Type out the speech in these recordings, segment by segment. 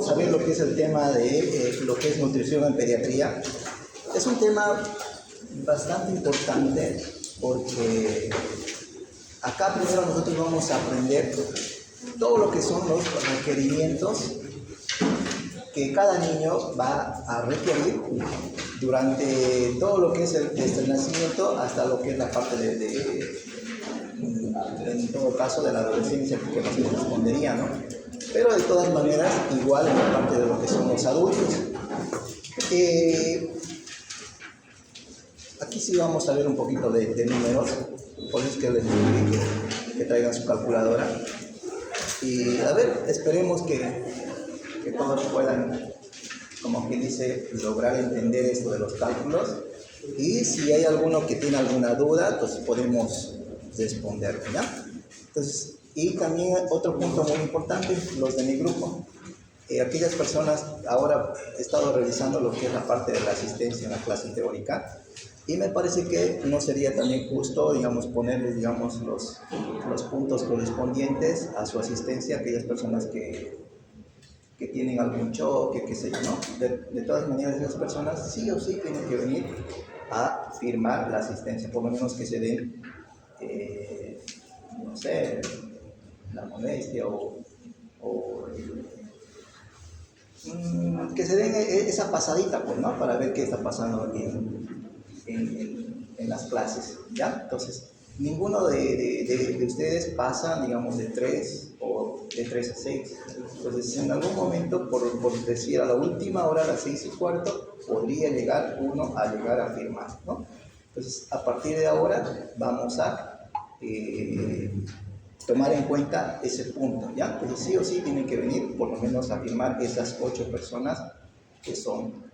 vamos a ver lo que es el tema de lo que es nutrición en pediatría. Es un tema bastante importante porque acá primero nosotros vamos a aprender todo lo que son los requerimientos que cada niño va a requerir durante todo lo que es desde el nacimiento hasta lo que es la parte en todo caso de la adolescencia que nos correspondería, ¿no? Pero de todas maneras, igual en la parte de lo que son los adultos. Aquí sí vamos a ver un poquito de números, por eso es que les pedí que traigan su calculadora. Y a ver, esperemos que todos puedan, como quien dice, lograr entender esto de los cálculos. Y si hay alguno que tiene alguna duda, pues podemos responder, ¿ya? Entonces, y también otro punto muy importante, los de mi grupo. Aquellas personas, ahora he estado revisando lo que es la parte de la asistencia en la clase teórica y me parece que no sería también justo, digamos, ponerles, digamos, los puntos correspondientes a su asistencia a aquellas personas que tienen algún choque, qué sé yo, ¿no? De todas maneras, esas personas sí o sí tienen que venir a firmar la asistencia, por lo menos que se den, no sé, la molestia o que se den esa pasadita, pues, ¿no? Para ver qué está pasando en las clases, ¿ya? Entonces, ninguno de ustedes pasa, digamos, de 3 o de 3 a 6. Entonces, en algún momento, por decir a la última hora, a las 6:15, podría llegar uno a llegar a firmar, ¿no? Entonces, a partir de ahora, vamos a tomar en cuenta ese punto, ¿ya? Entonces, sí o sí tienen que venir, por lo menos, a firmar esas 8 personas que son.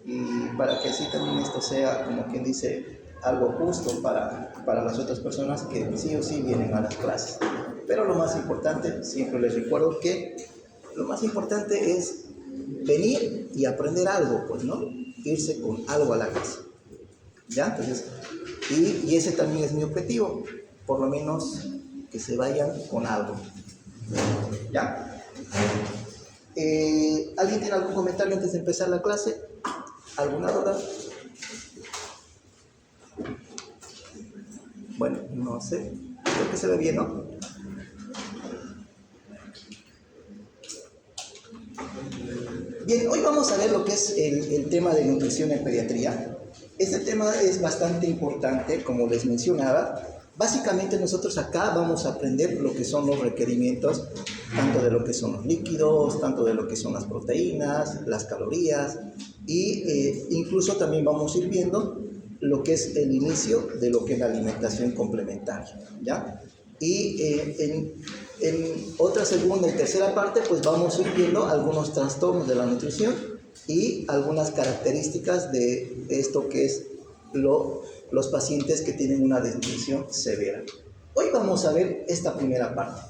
Y para que así también esto sea, como quien dice, algo justo para las otras personas que sí o sí vienen a las clases. Pero lo más importante, siempre les recuerdo que lo más importante es venir y aprender algo, pues, ¿no? Irse con algo a la casa, ¿ya? Entonces, y ese también es mi objetivo, por lo menos que se vayan con algo, ¿ya? ¿Alguien tiene algún comentario antes de empezar la clase? ¿Alguna duda? Bueno, no sé. Creo que se ve bien, ¿no? Bien, hoy vamos a ver lo que es el tema de nutrición en pediatría. Este tema es bastante importante, como les mencionaba. Básicamente nosotros acá vamos a aprender lo que son los requerimientos, tanto de lo que son los líquidos, tanto de lo que son las proteínas, las calorías, y incluso también vamos a ir viendo lo que es el inicio de lo que es la alimentación complementaria, ¿ya? Y en otra segunda y tercera parte, pues vamos a ir viendo algunos trastornos de la nutrición y algunas características de esto que es los pacientes que tienen una desnutrición severa. Hoy vamos a ver esta primera parte,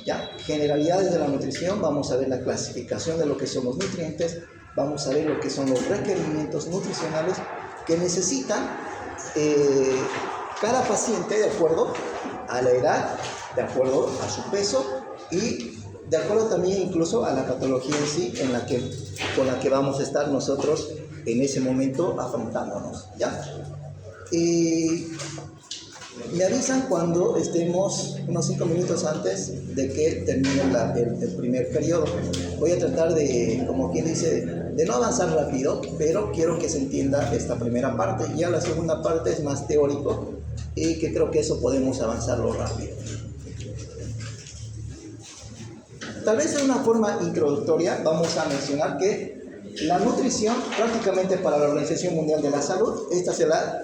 ¿ya? Generalidades de la nutrición, vamos a ver la clasificación de lo que son los nutrientes, vamos a ver lo que son los requerimientos nutricionales que necesitan cada paciente de acuerdo a la edad, de acuerdo a su peso y de acuerdo también incluso a la patología en sí con la que vamos a estar nosotros en ese momento afrontándonos, ¿ya? Y me avisan cuando estemos unos 5 minutos antes de que termine el primer periodo. Voy a tratar de, como quien dice, de no avanzar rápido, pero quiero que se entienda esta primera parte. Ya la segunda parte es más teórico y que creo que eso podemos avanzarlo rápido. Tal vez de una forma introductoria vamos a mencionar que la nutrición, prácticamente para la Organización Mundial de la Salud, esta se la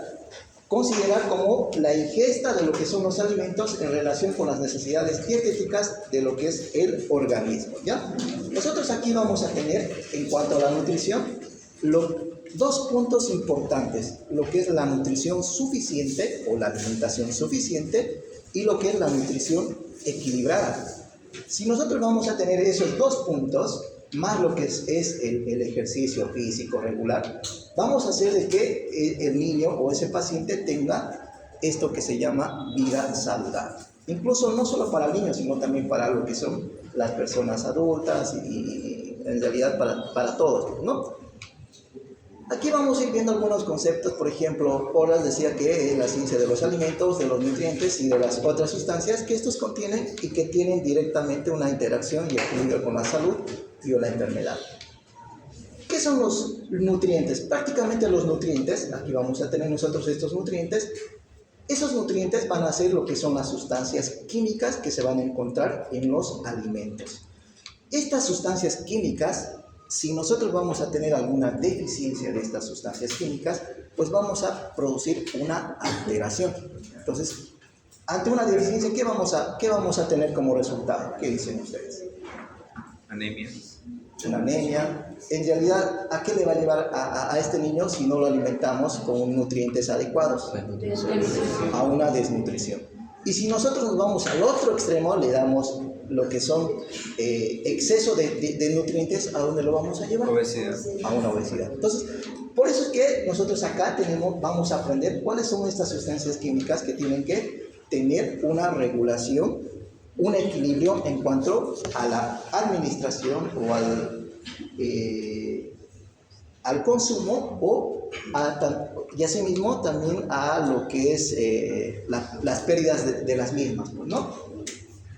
considerar como la ingesta de lo que son los alimentos en relación con las necesidades dietéticas de lo que es el organismo, ¿ya? Nosotros aquí vamos a tener, en cuanto a la nutrición, dos puntos importantes, lo que es la nutrición suficiente o la alimentación suficiente y lo que es la nutrición equilibrada. Si nosotros vamos a tener esos dos puntos, más lo que es el ejercicio físico regular, vamos a hacer de que el niño o ese paciente tenga esto que se llama vida saludable. Incluso no solo para el niño, sino también para lo que son las personas adultas y en realidad para todos, ¿no? Aquí vamos a ir viendo algunos conceptos. Por ejemplo, Porras decía que la ciencia de los alimentos, de los nutrientes y de las otras sustancias que estos contienen y que tienen directamente una interacción y equilibrio con la salud y o la enfermedad. ¿Qué son los nutrientes? Prácticamente los nutrientes, aquí vamos a tener nosotros estos nutrientes. Esos nutrientes van a ser lo que son las sustancias químicas que se van a encontrar en los alimentos. Estas sustancias químicas, si nosotros vamos a tener alguna deficiencia de estas sustancias químicas, pues vamos a producir una alteración. Entonces, ante una deficiencia, ¿qué vamos a tener como resultado? ¿Qué dicen ustedes? Anemia. Una anemia. En realidad, ¿a qué le va a llevar a este niño si no lo alimentamos con nutrientes adecuados? A una desnutrición. Y si nosotros nos vamos al otro extremo, le damos lo que son exceso de nutrientes, ¿a dónde lo vamos a llevar? Obesidad. A una obesidad. Entonces, por eso es que nosotros acá vamos a aprender cuáles son estas sustancias químicas que tienen que tener una regulación, un equilibrio en cuanto a la administración o al consumo y asimismo también a lo que es las pérdidas de las mismas, ¿no?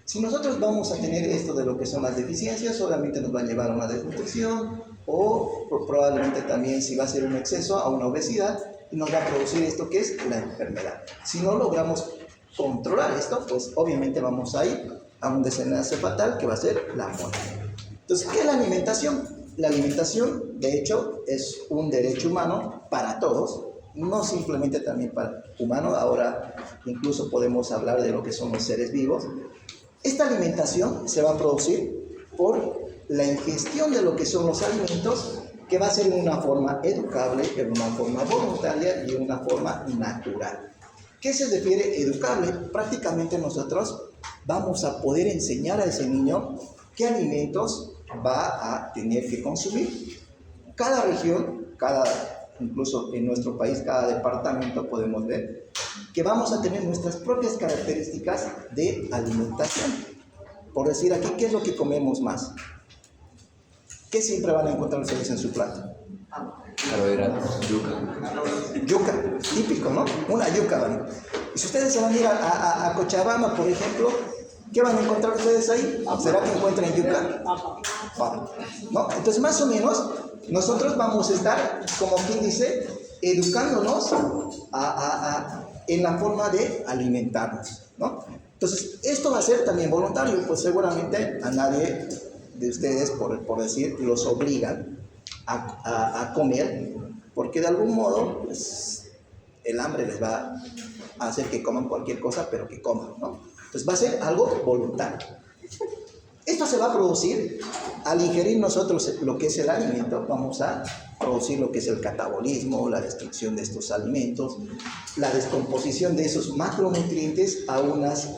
Si nosotros vamos a tener esto de lo que son las deficiencias, solamente nos va a llevar a una desnutrición o probablemente también, si va a ser un exceso, a una obesidad y nos va a producir esto que es la enfermedad. Si no logramos controlar esto, pues obviamente vamos a ir a un desenlace fatal que va a ser la muerte. Entonces, ¿qué es la alimentación? La alimentación, de hecho, es un derecho humano para todos, no simplemente también para humanos. Ahora incluso podemos hablar de lo que son los seres vivos. Esta alimentación se va a producir por la ingestión de lo que son los alimentos, que va a ser en una forma educable, en una forma voluntaria y en una forma natural. ¿Qué se refiere educable? Prácticamente nosotros vamos a poder enseñar a ese niño qué alimentos va a tener que consumir. Cada región, incluso en nuestro país, cada departamento podemos ver que vamos a tener nuestras propias características de alimentación. Por decir aquí, ¿qué es lo que comemos más? ¿Qué siempre van a encontrar ustedes en su plato? Carbohidratos. Yuca, típico, ¿no? Una yuca, ¿vale? Y si ustedes se van a ir a Cochabamba, por ejemplo, ¿qué van a encontrar ustedes ahí? ¿Será que encuentran yuca? Papa, ¿no? Entonces, más o menos, nosotros vamos a estar, como quien dice, educándonos en la forma de alimentarnos, ¿no? Entonces, esto va a ser también voluntario, pues seguramente a nadie de ustedes, por decir, los obligan a comer, porque de algún modo, pues, el hambre les va a hacer que coman cualquier cosa, pero que coman, ¿no? Entonces va a ser algo voluntario. Esto se va a producir al ingerir nosotros lo que es el alimento. Vamos a producir lo que es el catabolismo, la destrucción de estos alimentos, la descomposición de esos macronutrientes a unas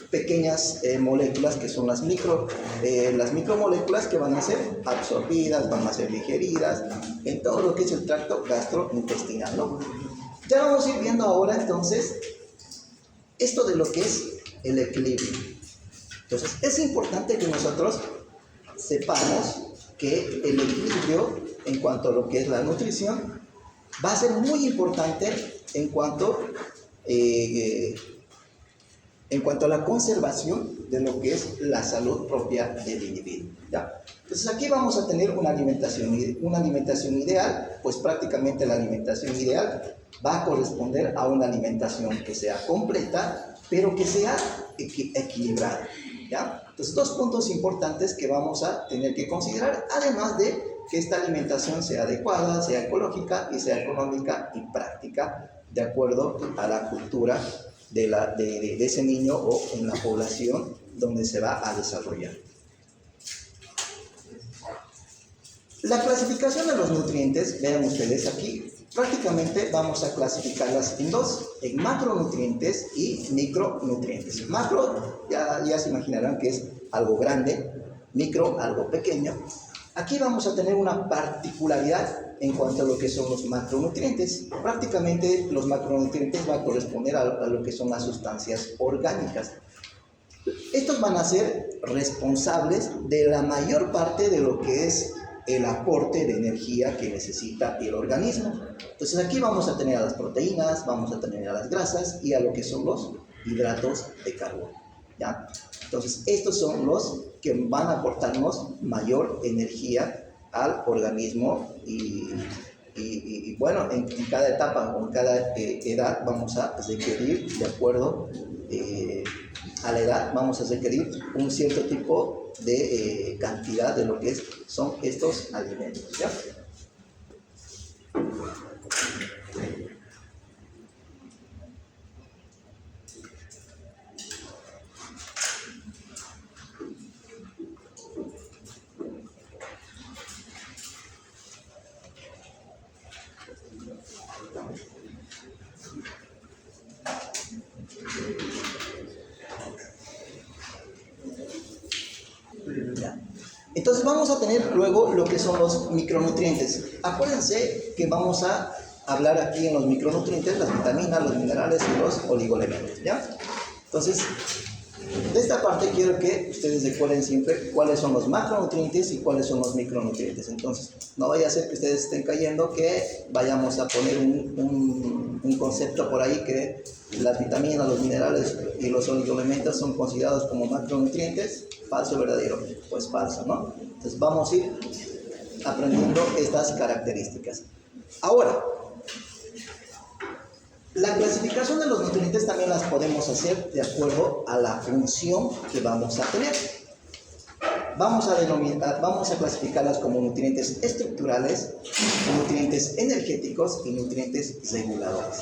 pequeñas moléculas que son las micromoléculas que van a ser absorbidas, van a ser digeridas en todo lo que es el tracto gastrointestinal, ¿no? Ya vamos a ir viendo ahora entonces esto de lo que es el equilibrio. Entonces es importante que nosotros sepamos que el equilibrio en cuanto a lo que es la nutrición va a ser muy importante en cuanto a la conservación de lo que es la salud propia del individuo, ¿ya? Entonces aquí vamos a tener una alimentación ideal. Pues prácticamente la alimentación ideal va a corresponder a una alimentación que sea completa, pero que sea equilibrada, ¿ya? Entonces, dos puntos importantes que vamos a tener que considerar, además de que esta alimentación sea adecuada, sea ecológica y sea económica y práctica, de acuerdo a la cultura de ese niño o en la población donde se va a desarrollar. La clasificación de los nutrientes, vean ustedes aquí, prácticamente vamos a clasificarlas en dos, en macronutrientes y micronutrientes. Macro, ya se imaginarán que es algo grande, micro, algo pequeño. Aquí vamos a tener una particularidad en cuanto a lo que son los macronutrientes. Prácticamente los macronutrientes van a corresponder a lo que son las sustancias orgánicas. Estos van a ser responsables de la mayor parte de lo que es el aporte de energía que necesita el organismo. Entonces aquí vamos a tener a las proteínas, vamos a tener a las grasas y a lo que son los hidratos de carbono, ¿ya? Entonces estos son los que van a aportarnos mayor energía al organismo y bueno, en cada etapa o en cada edad vamos a requerir, de acuerdo a la edad, vamos a requerir un cierto tipo de cantidad de lo que son estos alimentos, ¿ya? Entonces vamos a tener luego lo que son los micronutrientes. Acuérdense que vamos a hablar aquí en los micronutrientes, las vitaminas, los minerales y los oligoelementos, ¿ya? Entonces, de esta parte quiero que ustedes recuerden siempre cuáles son los macronutrientes y cuáles son los micronutrientes. Entonces, no vaya a ser que ustedes estén cayendo que vayamos a poner un concepto por ahí que las vitaminas, los minerales y los oligoelementos son considerados como macronutrientes. ¿Falso o verdadero? Pues falso, ¿no? Entonces vamos a ir aprendiendo estas características. Ahora, la clasificación de los nutrientes también las podemos hacer de acuerdo a la función que vamos a tener. Vamos a clasificarlas como nutrientes estructurales, nutrientes energéticos y nutrientes reguladores.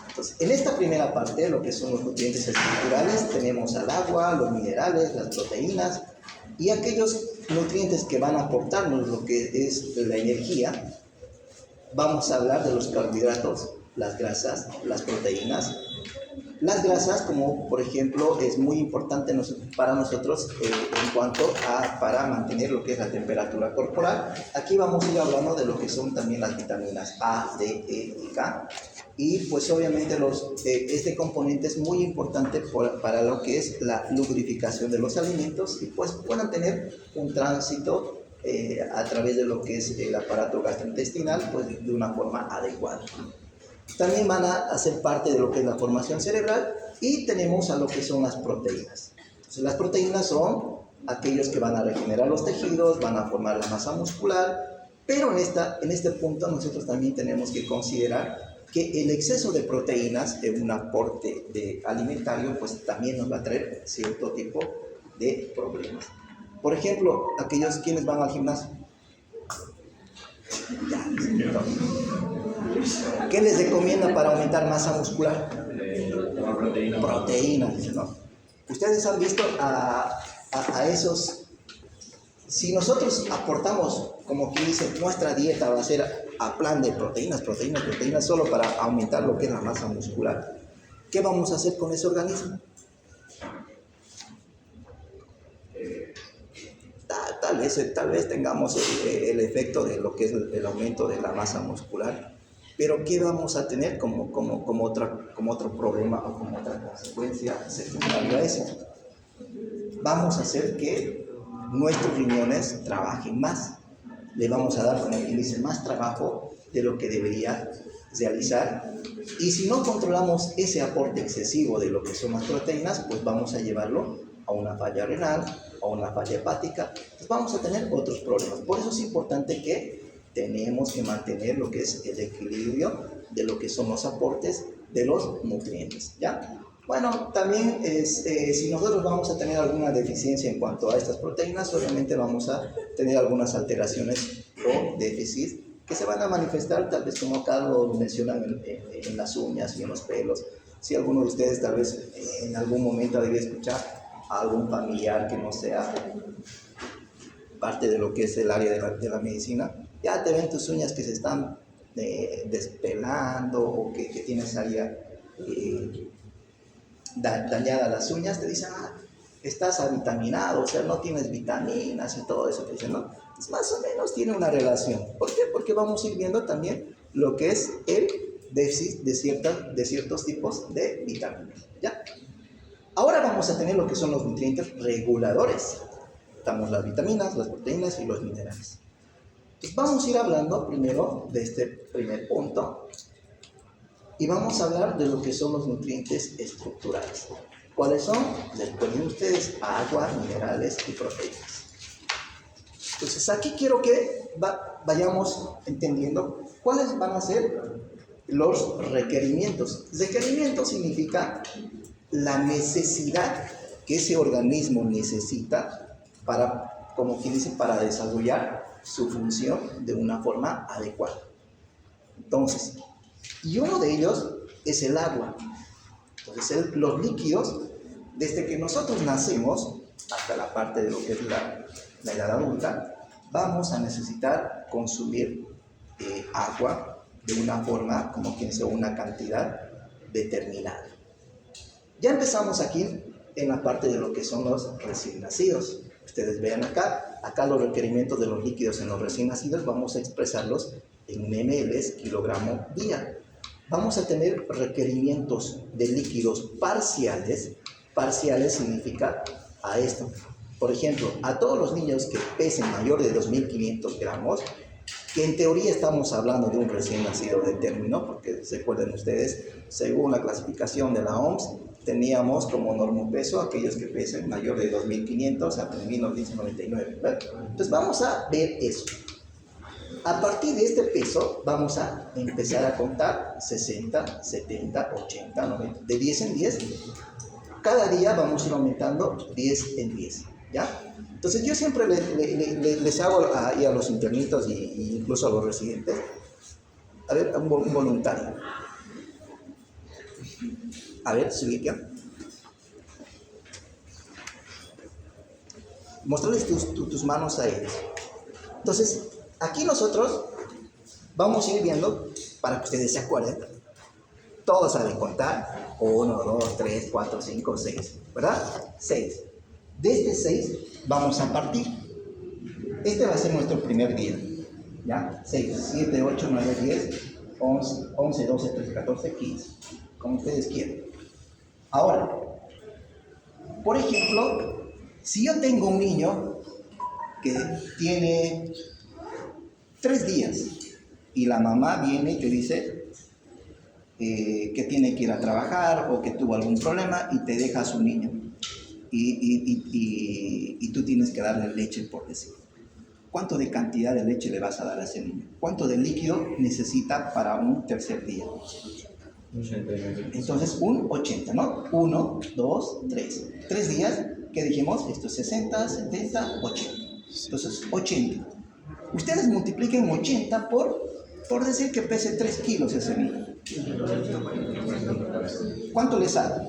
Entonces, en esta primera parte, lo que son los nutrientes estructurales, tenemos al agua, los minerales, las proteínas y aquellos nutrientes que van a aportarnos lo que es la energía. Vamos a hablar de los carbohidratos, las grasas, las proteínas. Las grasas, como por ejemplo, es muy importante para nosotros en cuanto a para mantener lo que es la temperatura corporal. Aquí vamos a ir hablando de lo que son también las vitaminas A, D, E y K. Y pues obviamente este componente es muy importante para lo que es la lubrificación de los alimentos y pues puedan tener un tránsito a través de lo que es el aparato gastrointestinal pues de una forma adecuada. También van a hacer parte de lo que es la formación cerebral y tenemos a lo que son las proteínas. Entonces, las proteínas son aquellos que van a regenerar los tejidos, van a formar la masa muscular, pero en este punto nosotros también tenemos que considerar que el exceso de proteínas en un aporte alimentario pues también nos va a traer cierto tipo de problemas. Por ejemplo, aquellos quienes van al gimnasio. ¿Qué les recomienda para aumentar masa muscular? Proteínas, ¿no? Ustedes han visto a esos. Si nosotros aportamos, como que dice, nuestra dieta va a ser a plan de proteínas, solo para aumentar lo que es la masa muscular, ¿qué vamos a hacer con ese organismo? Tal vez tengamos el efecto de lo que es el aumento de la masa muscular, pero ¿qué vamos a tener como otro problema o como otra consecuencia secundaria a eso? Vamos a hacer que nuestros riñones trabajen más. Le vamos a dar, como quien dice, más trabajo de lo que debería realizar. Y si no controlamos ese aporte excesivo de lo que son las proteínas, pues vamos a llevarlo a una falla renal, a una falla hepática, pues vamos a tener otros problemas. Por eso es importante que tenemos que mantener lo que es el equilibrio de lo que son los aportes de los nutrientes, ¿ya? Bueno, también si nosotros vamos a tener alguna deficiencia en cuanto a estas proteínas, obviamente vamos a tener algunas alteraciones o déficits que se van a manifestar, tal vez como acá lo mencionan en las uñas y en los pelos. Si alguno de ustedes tal vez en algún momento debe escuchar a algún familiar que no sea parte de lo que es el área de la medicina, ya te ven tus uñas que se están despelando o que tienes área dañada las uñas, te dicen, estás avitaminado, o sea, no tienes vitaminas y todo eso, te dicen, ¿no? Pues más o menos tiene una relación. ¿Por qué? Porque vamos a ir viendo también lo que es el déficit de ciertos tipos de vitaminas, ¿ya? Ahora vamos a tener lo que son los nutrientes reguladores. Estamos las vitaminas, las proteínas y los minerales. Entonces vamos a ir hablando primero de este primer punto y vamos a hablar de lo que son los nutrientes estructurales. ¿Cuáles son? Les ponen ustedes agua, minerales y proteínas. Entonces aquí quiero que vayamos entendiendo cuáles van a ser los requerimientos. Requerimiento significa la necesidad que ese organismo necesita para, como quien dice, para desarrollar su función de una forma adecuada. Entonces, y uno de ellos es el agua. Entonces, los líquidos, desde que nosotros nacemos hasta la parte de lo que es la edad adulta, vamos a necesitar consumir agua de una forma, como quien sea, una cantidad determinada. Ya empezamos aquí en la parte de lo que son los recién nacidos. Ustedes vean acá los requerimientos de los líquidos en los recién nacidos, vamos a expresarlos en ml, kilogramo día. Vamos a tener requerimientos de líquidos parciales. Parciales significa a esto. Por ejemplo, a todos los niños que pesen mayor de 2.500 gramos, que en teoría estamos hablando de un recién nacido de término, porque recuerden ustedes, según la clasificación de la OMS, teníamos como normopeso aquellos que pesen mayor de 2.500 a 3.999. Entonces vamos a ver eso. A partir de este peso vamos a empezar a contar 60, 70, 80, 90, de 10 en 10. Cada día vamos a ir aumentando 10 en 10, ¿ya? Entonces yo siempre les hago a los internitos e incluso a los residentes, a ver, un voluntario. A ver, sigue aquí. Mostrarles tus manos a ellos. Entonces, aquí nosotros vamos a ir viendo, para que ustedes se acuerden, todos saben contar, 1, 2, 3, 4, 5, 6, ¿verdad? 6. De este 6 vamos a partir. Este va a ser nuestro primer día, ¿ya? 6, 7, 8, 9, 10, 11, 12, 13, 14, 15, como ustedes quieran. Ahora, por ejemplo, si yo tengo un niño que tiene 3 días y la mamá viene y te dice que tiene que ir a trabajar o que tuvo algún problema y te deja a su niño y tú tienes que darle leche, por decir. ¿Cuánto de cantidad de leche le vas a dar a ese niño? ¿Cuánto de líquido necesita para un tercer día? Entonces, un 80, ¿no? 1, 2, 3. 3 días, ¿qué dijimos? Esto es 60, 70, 80. Entonces, 80. Ustedes multipliquen 80 por decir que pese 3 kilos ese niño. ¿Cuánto les sale?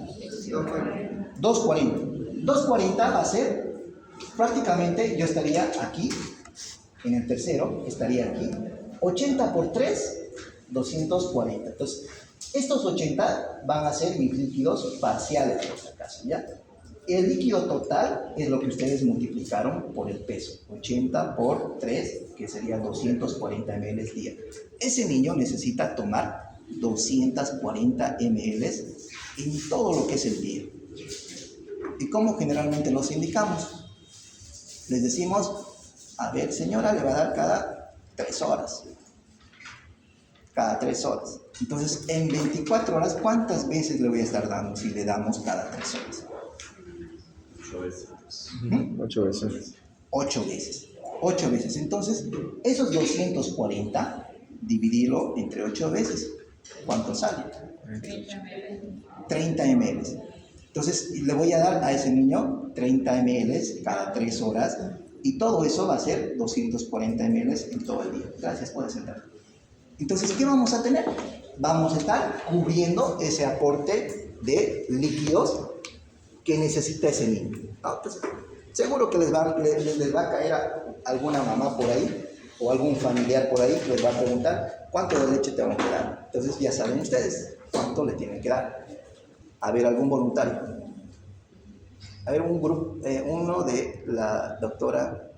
240. 240 va a ser, prácticamente yo estaría aquí, en el tercero, estaría aquí. 80 por 3, 240. Entonces, estos 80 van a ser mis líquidos parciales, por si acaso, ¿ya? El líquido total es lo que ustedes multiplicaron por el peso. 80 por 3, que sería 240 ml día. Ese niño necesita tomar 240 ml en todo lo que es el día. ¿Y cómo generalmente los indicamos? Les decimos, a ver, señora, le va a dar cada 3 horas. Cada 3 horas. Entonces, en 24 horas, ¿cuántas veces le voy a estar dando si le damos cada 3 horas? 8 veces. 8 veces. 8 veces. 8 veces. Entonces, esos 240, dividirlo entre 8 veces. ¿Cuánto sale? 30 ml. Entonces, le voy a dar a ese niño 30 ml cada 3 horas y todo eso va a ser 240 ml en todo el día. Gracias, puedes sentar. Entonces, ¿qué vamos a tener? Vamos a estar cubriendo ese aporte de líquidos que necesita ese niño. Entonces, seguro que les va a caer a alguna mamá por ahí o algún familiar por ahí que les va a preguntar cuánto de leche tengo que dar. Entonces, ya saben ustedes cuánto le tienen que dar. A ver, algún voluntario. A ver, uno de la doctora,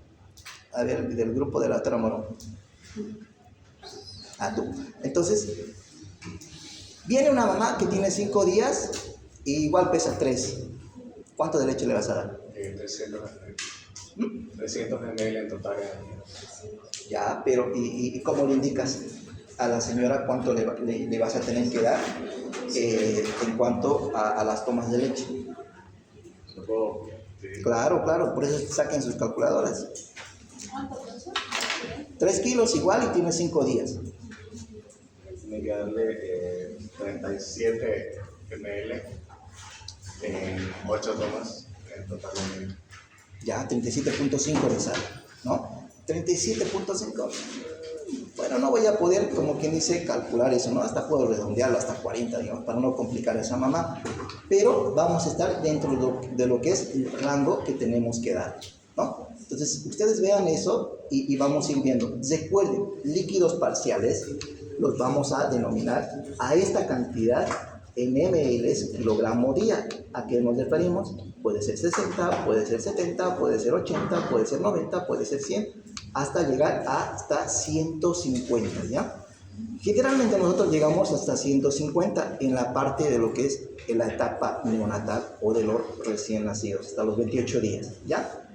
a ver, del grupo de la doctora Morón. Ah, tú. Entonces, viene una mamá que tiene 5 días y igual pesa 3. ¿Cuánto de leche le vas a dar? 300 ml en total. Ya, pero ¿y cómo le indicas a la señora cuánto le vas a tener que dar en cuanto a las tomas de leche? Supongo. Sí. Claro, claro, por eso saquen sus calculadoras. 3 kilos igual y tiene 5 días. Tiene que darle 37 ml en 8 tomas en total. Ya, 37.5 de sal, ¿no? 37.5. Bueno, no voy a poder, como quien dice, calcular eso, ¿no? Hasta puedo redondearlo hasta 40, digamos, para no complicar a esa mamá. Pero vamos a estar dentro de lo que es el rango que tenemos que dar, ¿no? Entonces, ustedes vean eso y vamos a ir viendo. Recuerden, líquidos parciales los vamos a denominar a esta cantidad en ml kilogramo día. ¿A qué nos referimos? Puede ser 60, puede ser 70, puede ser 80, puede ser 90, puede ser 100, hasta llegar hasta 150, ¿ya? Generalmente nosotros llegamos hasta 150 en la parte de lo que es en la etapa neonatal o de los recién nacidos, hasta los 28 días, ¿ya?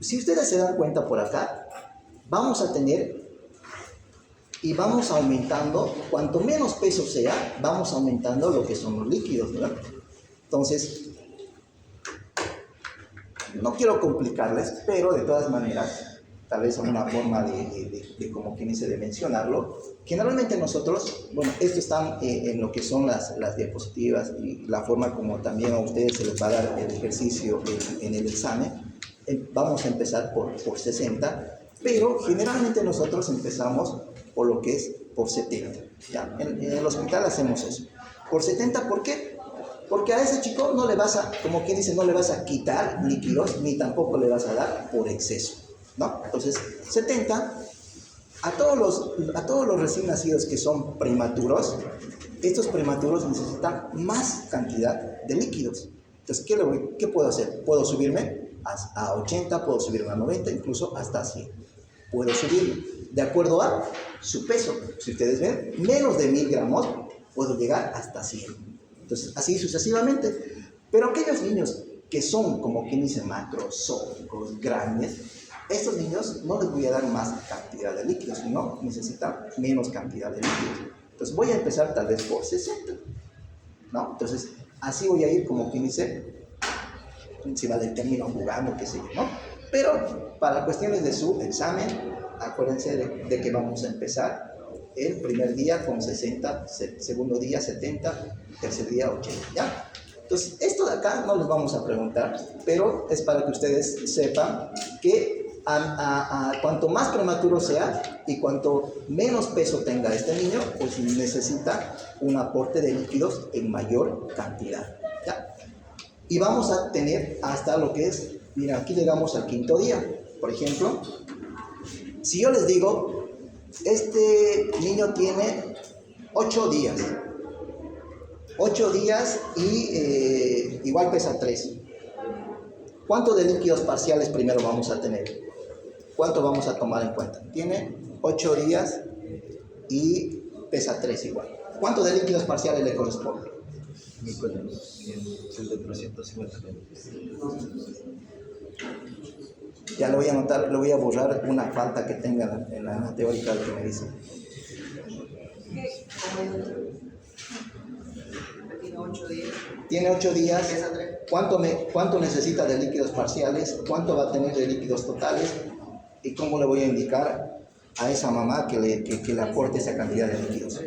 Si ustedes se dan cuenta por acá, vamos a tener y vamos aumentando, cuanto menos peso sea, vamos aumentando lo que son los líquidos, ¿verdad? Entonces, no quiero complicarles, pero de todas maneras, tal vez una forma de como quien dice, de mencionarlo. Generalmente nosotros, bueno, esto está en lo que son las diapositivas y la forma como también a ustedes se les va a dar el ejercicio en el examen. Vamos a empezar por 60, pero generalmente nosotros empezamos por lo que es por 70. ¿Ya? En el hospital hacemos eso. Por 70, ¿por qué? Porque a ese chico no le vas a, como quien dice, no le vas a quitar líquidos, ni tampoco le vas a dar por exceso, ¿no? Entonces, 70, a todos los recién nacidos que son prematuros, estos prematuros necesitan más cantidad de líquidos. Entonces, ¿qué puedo hacer? Puedo subirme a 80, puedo subirme a 90, incluso hasta 100. Puedo subirme de acuerdo a su peso. Si ustedes ven, menos de 1000 gramos, puedo llegar hasta 100. Entonces, así sucesivamente. Pero aquellos niños que son, como quien dice, macrosómicos, grandes, estos niños no les voy a dar más cantidad de líquidos, sino necesitan menos cantidad de líquidos. Entonces, voy a empezar tal vez por 60, ¿no? Entonces, así voy a ir, como quien dice, encima del término jugando, qué sé yo, ¿no? Pero para cuestiones de su examen, acuérdense de que vamos a empezar el primer día con 60, segundo día 70, tercer día 80, ¿ya? Entonces, esto de acá no les vamos a preguntar, pero es para que ustedes sepan que cuanto más prematuro sea y cuanto menos peso tenga este niño, pues necesita un aporte de líquidos en mayor cantidad, ¿ya? Y vamos a tener hasta lo que es, mira, aquí llegamos al quinto día. Por ejemplo, si yo les digo, este niño tiene 8 días. 8 días y igual pesa 3. ¿Cuánto de líquidos parciales primero vamos a tener? ¿Cuánto vamos a tomar en cuenta? Tiene 8 días y pesa 3 igual. ¿Cuánto de líquidos parciales le corresponde? 350. Ya lo voy a anotar, lo voy a borrar una falta que tenga en la teórica que me dice. Tiene 8 días. ¿Cuánto necesita de líquidos parciales? ¿Cuánto va a tener de líquidos totales? ¿Y cómo le voy a indicar a esa mamá que le aporte esa cantidad de líquidos?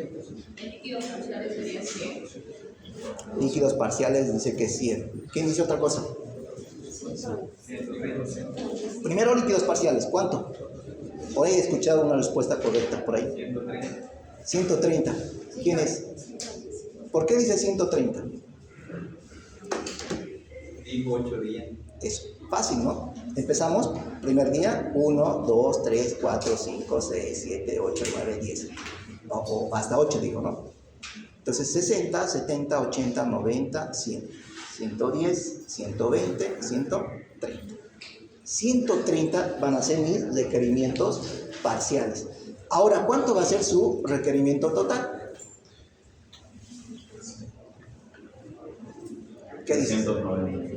Líquidos parciales sería 100. Líquidos parciales dice que 100. ¿Quién dice otra cosa? Primero líquidos parciales, ¿cuánto? Hoy he escuchado una respuesta correcta por ahí. 130. ¿Quién es? ¿Por qué dice 130? Digo 8 días. Es fácil, ¿no? Empezamos, primer día, 1, 2, 3, 4, 5, 6, 7, 8, 9, 10. O hasta 8 digo, ¿no? Entonces 60, 70, 80, 90, 100. 110, 120, 130. 130 van a ser mis requerimientos parciales. Ahora, ¿cuánto va a ser su requerimiento total? ¿Qué dices? 390.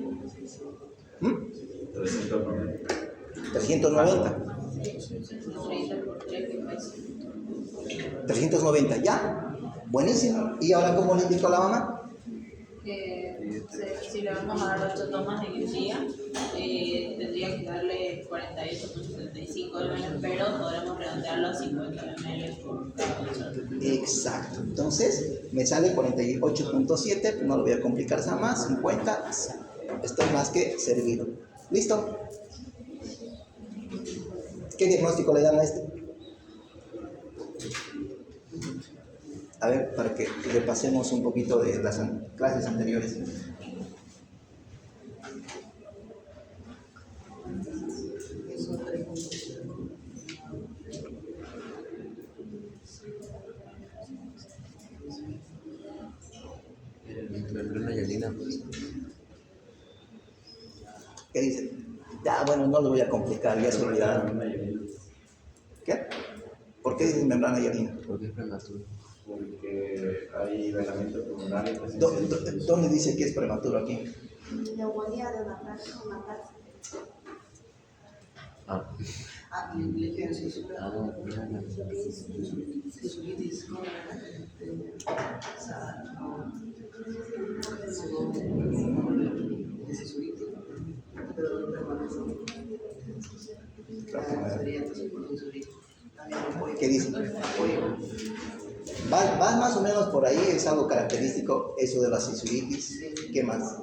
390. 130 por 3 pesos. 390, ¿ya? Buenísimo. ¿Y ahora cómo le indico a la mamá? Que si le vamos a dar 8 tomas en el día, tendría que darle 48,75 ml, pero podremos redondearlo a 50 ml por cada 8. Exacto. Entonces, me sale 48.7, no lo voy a complicar nada más, 50. Estoy más que servido. ¿Listo? ¿Qué diagnóstico le dan a este? A ver, para que repasemos un poquito de las clases anteriores. ¿Qué dice? Ya, bueno, no lo voy a complicar, ya se olvidaron. ¿Qué? ¿Por qué dices membrana hialina? Porque es prematuro. Porque hay venamiento pulmonar y presencia de ¿Dónde dice que es prematuro aquí? Neumonía de una parte. Ah. Ah, y le Ah, mira. ¿Qué dice? Va más o menos por ahí, es algo característico, eso de la sisuritis. ¿Qué más?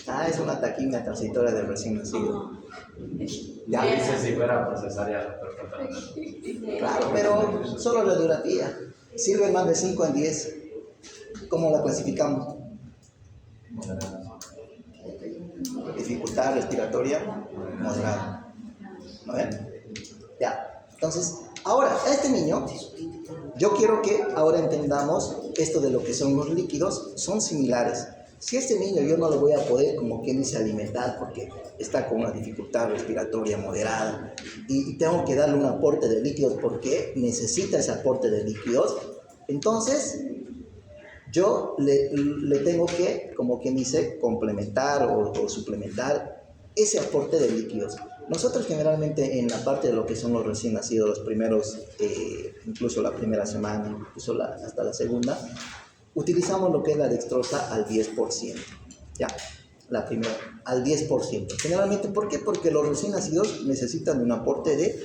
Ah, es una taquimia transitoria del recién nacido. Ya, dice si fuera por cesárea perfectamente. claro, pero solo la duratía. Sirve más de 5 en 10. ¿Cómo la clasificamos? Dificultad respiratoria moderada. ¿No ven? Ya. Entonces, ahora, a este niño, yo quiero que ahora entendamos esto de lo que son los líquidos, son similares. Si este niño yo no lo voy a poder, como quien dice, alimentar porque está con una dificultad respiratoria moderada y tengo que darle un aporte de líquidos porque necesita ese aporte de líquidos, entonces yo le tengo que, como quien dice, complementar o suplementar ese aporte de líquidos. Nosotros generalmente en la parte de lo que son los recién nacidos, los primeros, incluso la primera semana, incluso hasta la segunda, utilizamos lo que es la dextrosa al 10%, ya, la primera, al 10%. Generalmente, ¿por qué? Porque los recién nacidos necesitan un aporte de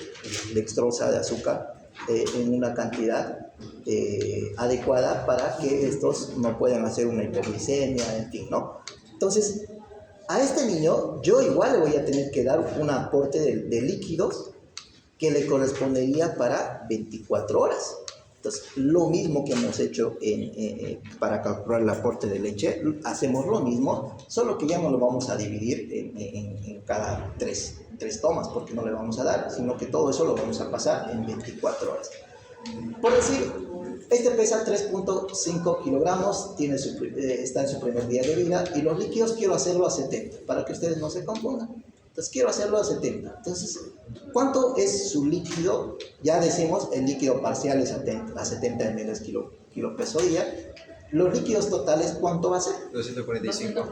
dextrosa, de azúcar, en una cantidad adecuada para que estos no puedan hacer una hipoglicemia, en fin, ¿no? Entonces, a este niño yo igual le voy a tener que dar un aporte de líquidos que le correspondería para 24 horas. Entonces, lo mismo que hemos hecho para calcular el aporte de leche, hacemos lo mismo, solo que ya no lo vamos a dividir en cada tres tomas, porque no le vamos a dar, sino que todo eso lo vamos a pasar en 24 horas. Por decir, este pesa 3.5 kilogramos, está en su primer día de vida, y los líquidos quiero hacerlo a 70, para que ustedes no se confundan. Entonces quiero hacerlo a 70. Entonces, ¿cuánto es su líquido? Ya decimos, el líquido parcial es a 70 ml kilo peso día. Los líquidos totales, ¿cuánto va a ser? 245.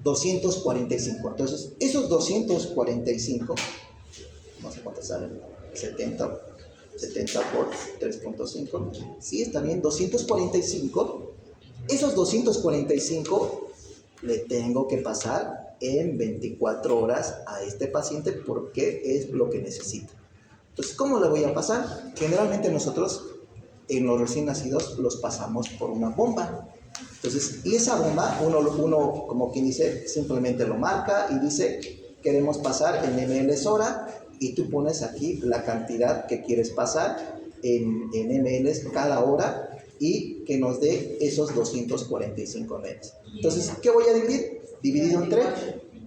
245. Entonces, esos 245, no sé cuánto salen, 70 por 3.5, sí, está bien, 245. Esos 245 le tengo que pasar en 24 horas a este paciente porque es lo que necesita. Entonces, ¿cómo le voy a pasar? Generalmente nosotros en los recién nacidos los pasamos por una bomba. Entonces, y esa bomba, uno como quien dice, simplemente lo marca y dice, queremos pasar en ml hora, y tú pones aquí la cantidad que quieres pasar en ml cada hora y que nos dé esos 245 ml. Entonces, ¿qué voy a dividir? Dividido entre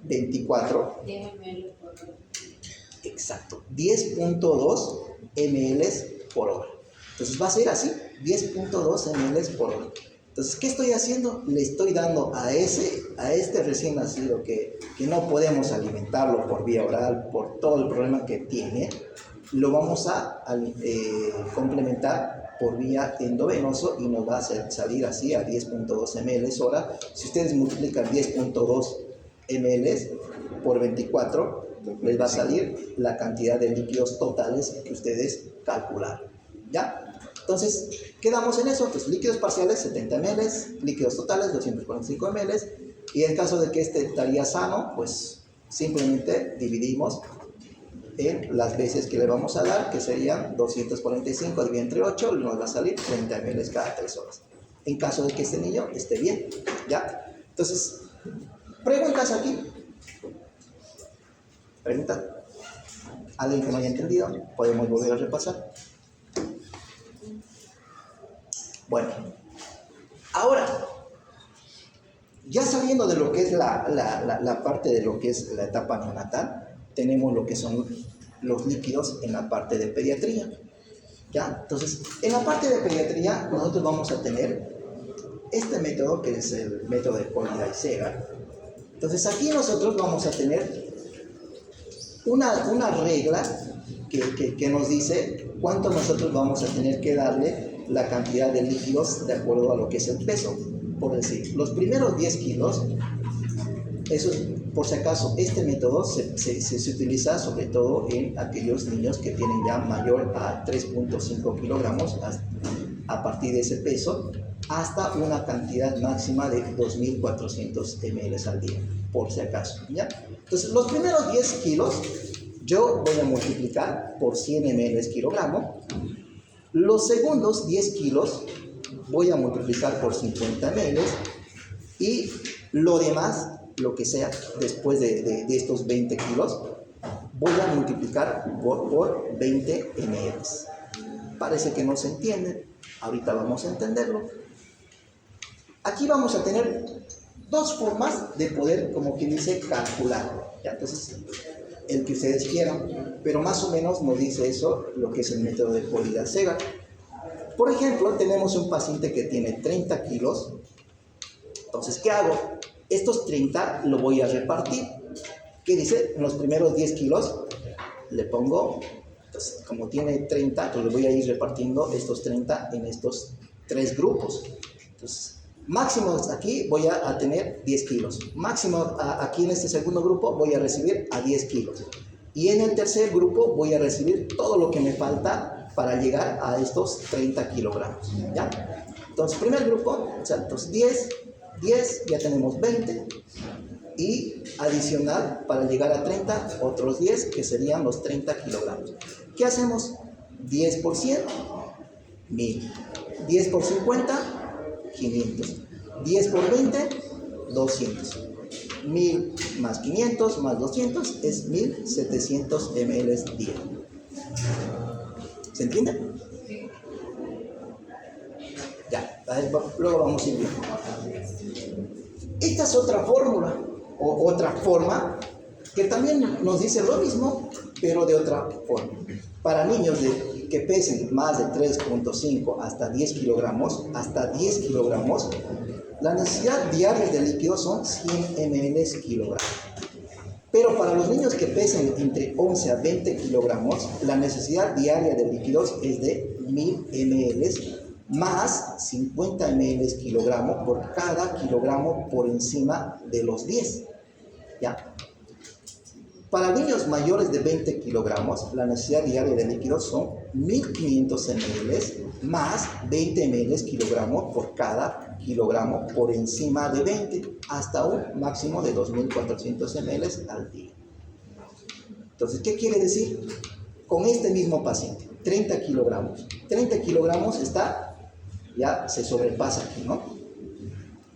24. 10 ml por hora. Exacto, 10.2 ml por hora. Entonces va a ser así, 10.2 ml por hora. Entonces, ¿qué estoy haciendo? Le estoy dando a este recién nacido que no podemos alimentarlo por vía oral, por todo el problema que tiene, lo vamos a complementar por vía endovenoso y nos va a hacer salir así a 10.2 ml hora. Si ustedes multiplican 10.2 ml por 24, les va a salir la cantidad de líquidos totales que ustedes calcularon, ¿ya? Entonces, quedamos en eso, pues líquidos parciales 70 ml, líquidos totales 245 ml, y en caso de que este estaría sano, pues simplemente dividimos en las veces que le vamos a dar, que serían 245 dividido entre 8, nos va a salir 30 ml cada 3 horas. En caso de que este niño esté bien, ¿ya? Entonces, preguntas aquí. Pregunta. ¿Alguien que no haya entendido? Podemos volver a repasar. Bueno, ahora, ya sabiendo de lo que es la parte de lo que es la etapa neonatal, tenemos lo que son los líquidos en la parte de pediatría, ¿ya? Entonces, en la parte de pediatría nosotros vamos a tener este método que es el método de Polida y Segar. Entonces, aquí nosotros vamos a tener una regla que nos dice cuánto nosotros vamos a tener que darle la cantidad de líquidos de acuerdo a lo que es el peso. Por decir, los primeros 10 kilos, eso, por si acaso, este método se utiliza sobre todo en aquellos niños que tienen ya mayor a 3.5 kilogramos a partir de ese peso, hasta una cantidad máxima de 2.400 ml al día, por si acaso, ¿ya? Entonces, los primeros 10 kilos yo voy a multiplicar por 100 ml kilogramo. Los segundos 10 kilos voy a multiplicar por 50 ml, y lo demás, lo que sea, después de estos 20 kilos, voy a multiplicar por 20 ml. Parece que no se entiende, ahorita vamos a entenderlo. Aquí vamos a tener dos formas de poder, como quien dice, calcular, ¿ya? Entonces, el que ustedes quieran, pero más o menos nos dice eso, lo que es el método de Polida y Segar. Por ejemplo, tenemos un paciente que tiene 30 kilos, entonces, ¿qué hago? Estos 30 lo voy a repartir. ¿Qué dice? En los primeros 10 kilos le pongo, entonces, como tiene 30, pues le voy a ir repartiendo estos 30 en estos 3 grupos. Entonces, máximo aquí voy a tener 10 kilos. Máximo aquí en este segundo grupo voy a recibir a 10 kilos. Y en el tercer grupo voy a recibir todo lo que me falta para llegar a estos 30 kilogramos, ¿ya? Entonces, primer grupo, o sea, entonces 10, ya tenemos 20. Y adicional, para llegar a 30, otros 10, que serían los 30 kilogramos. ¿Qué hacemos? 10 por 100, 1000. 10 por 50, 500. 10 por 20, 200. 1000 más 500 más 200 es 1700 ml día. ¿Se entiende? Ya, luego vamos a ir viendo. Esta es otra fórmula, o otra forma, que también nos dice lo mismo, pero de otra forma. Para niños que pesen más de 3.5 hasta 10 kilogramos, la necesidad diaria de líquido son 100 ml kilogramos. Pero para los niños que pesen entre 11 a 20 kilogramos, la necesidad diaria de líquidos es de 1000 ml más 50 ml kilogramo por cada kilogramo por encima de los 10. ¿Ya? Para niños mayores de 20 kilogramos, la necesidad diaria de líquidos son 1500 ml más 20 ml kilogramo por cada kilogramo por encima de 20, hasta un máximo de 2400 ml al día. Entonces, ¿qué quiere decir? Con este mismo paciente, 30 kilogramos. 30 kilogramos está, ya se sobrepasa aquí, ¿no?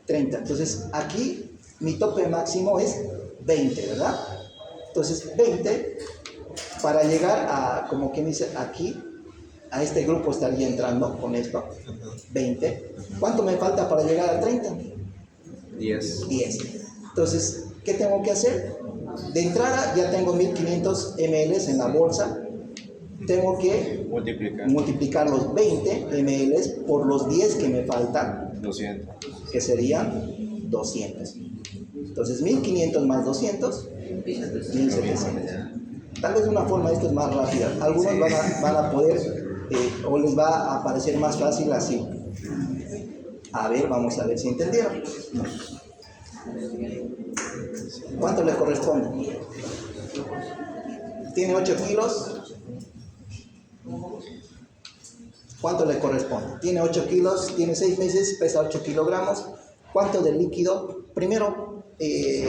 30. Entonces, aquí mi tope máximo es 20, ¿verdad? Entonces, 20, para llegar a, como quien dice, aquí, a este grupo estaría entrando con esto, 20. ¿Cuánto me falta para llegar al 30? 10. 10. Entonces, ¿qué tengo que hacer? De entrada ya tengo 1500 ml en la bolsa. Tengo que multiplicar los 20 ml por los 10 que me faltan, 200. que serían 200. Entonces, 1500 más 200, 1700. Tal vez de una forma esto es más rápida. Algunos van a poder, o les va a parecer más fácil así. A ver, vamos a ver si entendieron. ¿Cuánto le corresponde? ¿Tiene 8 kilos? ¿Cuánto le corresponde? Tiene 8 kilos, tiene 6 meses, pesa 8 kilogramos. ¿Cuánto de líquido? Primero, de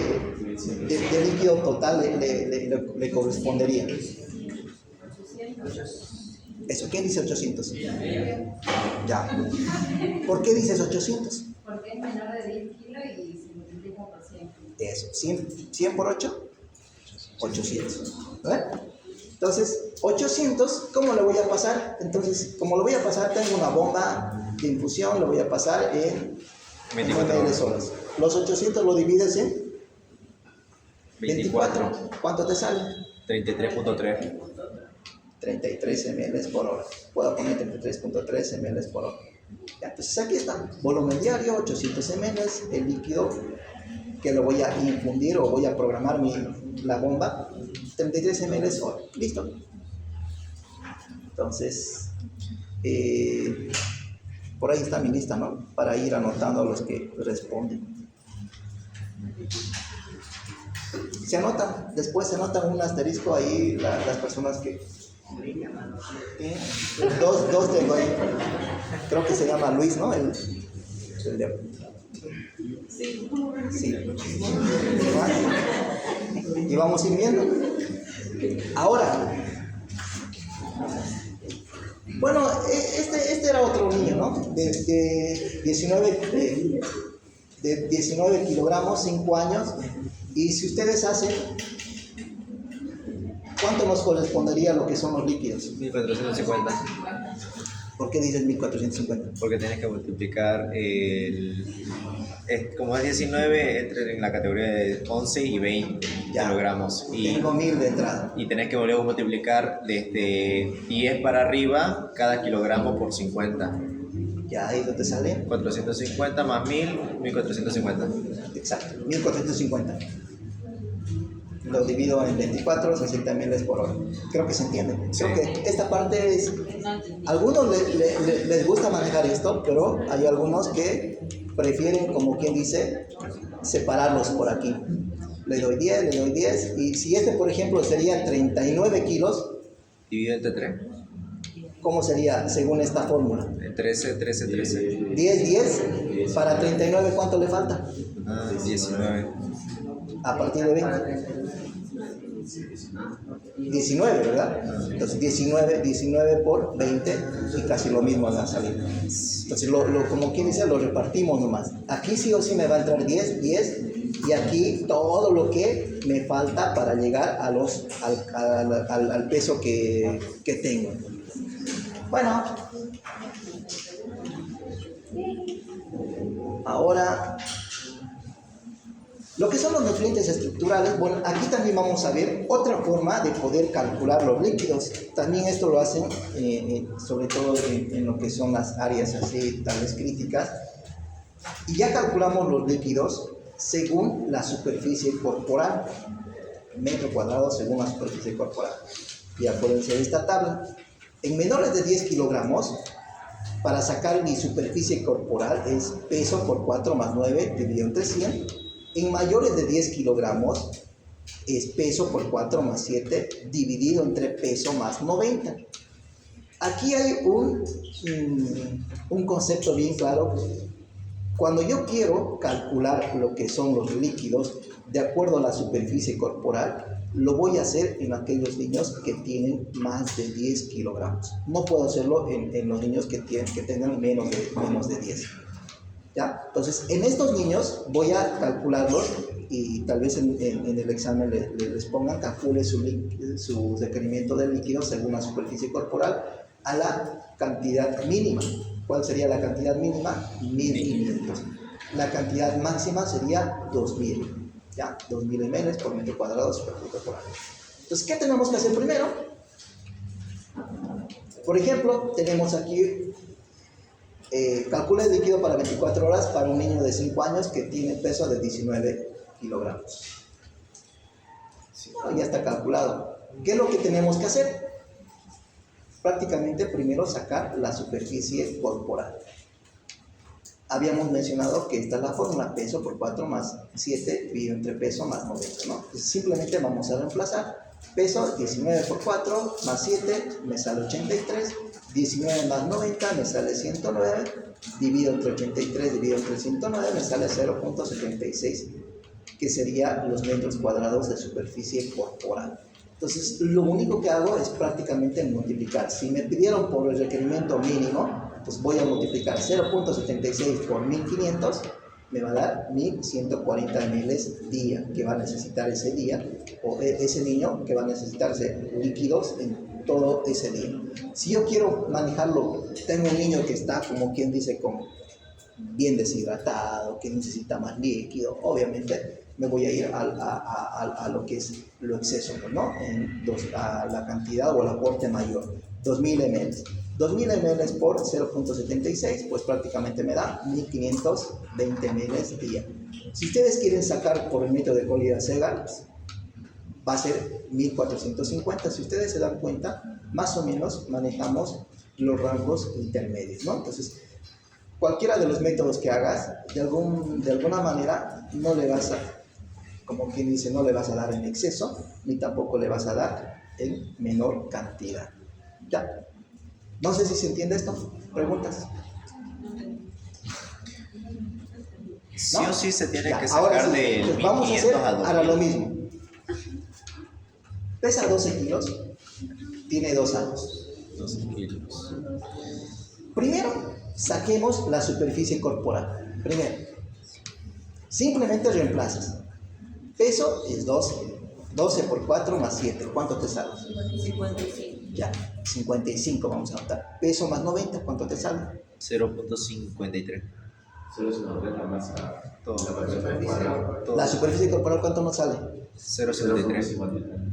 líquido total le correspondería. Eso, ¿quién dice 800? Ya. ¿Por qué dices 800? Porque es menor de 10 kilos y se multiplica por 100. Eso, 100 por 8, 800. ¿Verdad? Entonces, 800, ¿cómo le voy a pasar? Entonces, como lo voy a pasar, tengo una bomba de infusión, lo voy a pasar en 24 ml horas. Los 800 lo divides en 24. ¿Cuánto te sale? 33.3. 33 ml por hora. Puedo poner 33.3 ml por hora. Ya, entonces aquí está. Volumen diario, 800 ml, el líquido que lo voy a infundir o voy a programar la bomba, 33 ml hora. Listo. Entonces, por ahí está mi lista, ¿no? Para ir anotando a los que responden. Se anotan, después se anotan un asterisco ahí las personas que... Dos tengo ahí. Creo que se llama Luis, ¿no? El de... Sí. Y vamos a ir viendo. Ahora, bueno, este era otro niño, ¿no? De 19 kilogramos, 5 años. Y si ustedes hacen, ¿cuánto nos correspondería lo que son los líquidos? 1450. ¿Por qué dices 1450? Porque tienes que multiplicar como es 19, entra en la categoría de 11 y 20 kilogramos. Tengo 1000 de entrada. Y tenés que volver a multiplicar desde 10 para arriba cada kilogramo por 50. Ya, ahí donde sale. 450 más 1000, 1450. Exacto, 1450. Lo divido en 24, 60 ml por hora. Creo que se entiende. Sí. Creo que esta parte es... Algunos les gusta manejar esto, pero hay algunos que prefieren, como quien dice, separarlos por aquí. Le doy 10, y si este, por ejemplo, sería 39 kilos, Dividido entre 3. ¿cómo sería según esta fórmula? 13, 13, 13. 10, para 39, ¿cuánto le falta? 19. A partir de 20. 19, ¿verdad? Entonces 19 por 20 y casi lo mismo va a salir. Entonces, como quien dice, lo repartimos nomás. Aquí sí o sí me va a entrar 10, y aquí todo lo que me falta para llegar al peso que tengo. Bueno, ahora... Lo que son los nutrientes estructurales, bueno, aquí también vamos a ver otra forma de poder calcular los líquidos. También esto lo hacen, sobre todo en lo que son las áreas así, tales críticas. Y ya calculamos los líquidos según la superficie corporal, metro cuadrado según la superficie corporal. Y acuérdense de esta tabla. En menores de 10 kilogramos, para sacar mi superficie corporal es peso por 4 más 9 dividido entre 100. En mayores de 10 kilogramos es peso por 4 más 7 dividido entre peso más 90. Aquí hay un concepto bien claro. Cuando yo quiero calcular lo que son los líquidos de acuerdo a la superficie corporal, lo voy a hacer en aquellos niños que tienen más de 10 kilogramos. No puedo hacerlo en los niños que tengan menos de 10. ¿Ya? Entonces, en estos niños voy a calcularlos y tal vez en el examen les pongan, calcule su requerimiento de líquido según la superficie corporal a la cantidad mínima. ¿Cuál sería la cantidad mínima? 1500. La cantidad máxima sería 2000. ¿Ya? 2000 ml por metro cuadrado de superficie corporal. Entonces, ¿qué tenemos que hacer primero? Por ejemplo, tenemos aquí... calcula el líquido para 24 horas para un niño de 5 años que tiene peso de 19 kilogramos. Bueno, ya está calculado. ¿Qué es lo que tenemos que hacer? Prácticamente primero sacar la superficie corporal. habíamos mencionado que esta es la fórmula, peso por 4 más 7 dividido entre peso más 90, ¿no? Entonces, simplemente vamos a reemplazar. Peso 19 por 4 más 7 me sale 83, 19 más 90 me sale 109, dividido entre 83 dividido entre 109 me sale 0.76, que sería los metros cuadrados de superficie corporal. Entonces, lo único que hago es prácticamente multiplicar. Si me pidieron por el requerimiento mínimo, pues voy a multiplicar 0.76 por 1500, me va a dar 1140 ml día que va a necesitar ese día, o ese niño que va a necesitarse líquidos en todo ese día. Si yo quiero manejarlo, tengo un niño que está, como quien dice, como bien deshidratado, que necesita más líquido, obviamente me voy a ir a lo que es lo exceso, ¿no? A la cantidad o el aporte mayor, 2000 ml. 2000 ml por 0.76, pues prácticamente me da 1520 ml día. Si ustedes quieren sacar por el método de Collier-Segal, va a ser 1450. Si ustedes se dan cuenta, más o menos manejamos los rangos intermedios, ¿no? Entonces, cualquiera de los métodos que hagas, de alguna manera no le vas a, como quien dice, no le vas a dar en exceso, ni tampoco le vas a dar en menor cantidad. ¿Ya? No sé si se entiende esto. ¿Preguntas? Sí ¿No? o sí se tiene Ya, que ahora sacar sí, del pues vamos a 1500 hacer a 2000. ahora lo mismo. Pesa 12 kilos, tiene 2 años. 12 kilos. Primero, saquemos la superficie corporal. Primero, simplemente reemplazas. Peso es 12. 12 por 4 más 7. ¿Cuánto te sale? 55. Ya, 55 vamos a anotar. Peso más 90, ¿cuánto te sale? 0.53. Solo se nos ve la masa, Todo. la persona cuadrada. Todo. La superficie corporal, ¿cuánto nos sale? 0.53.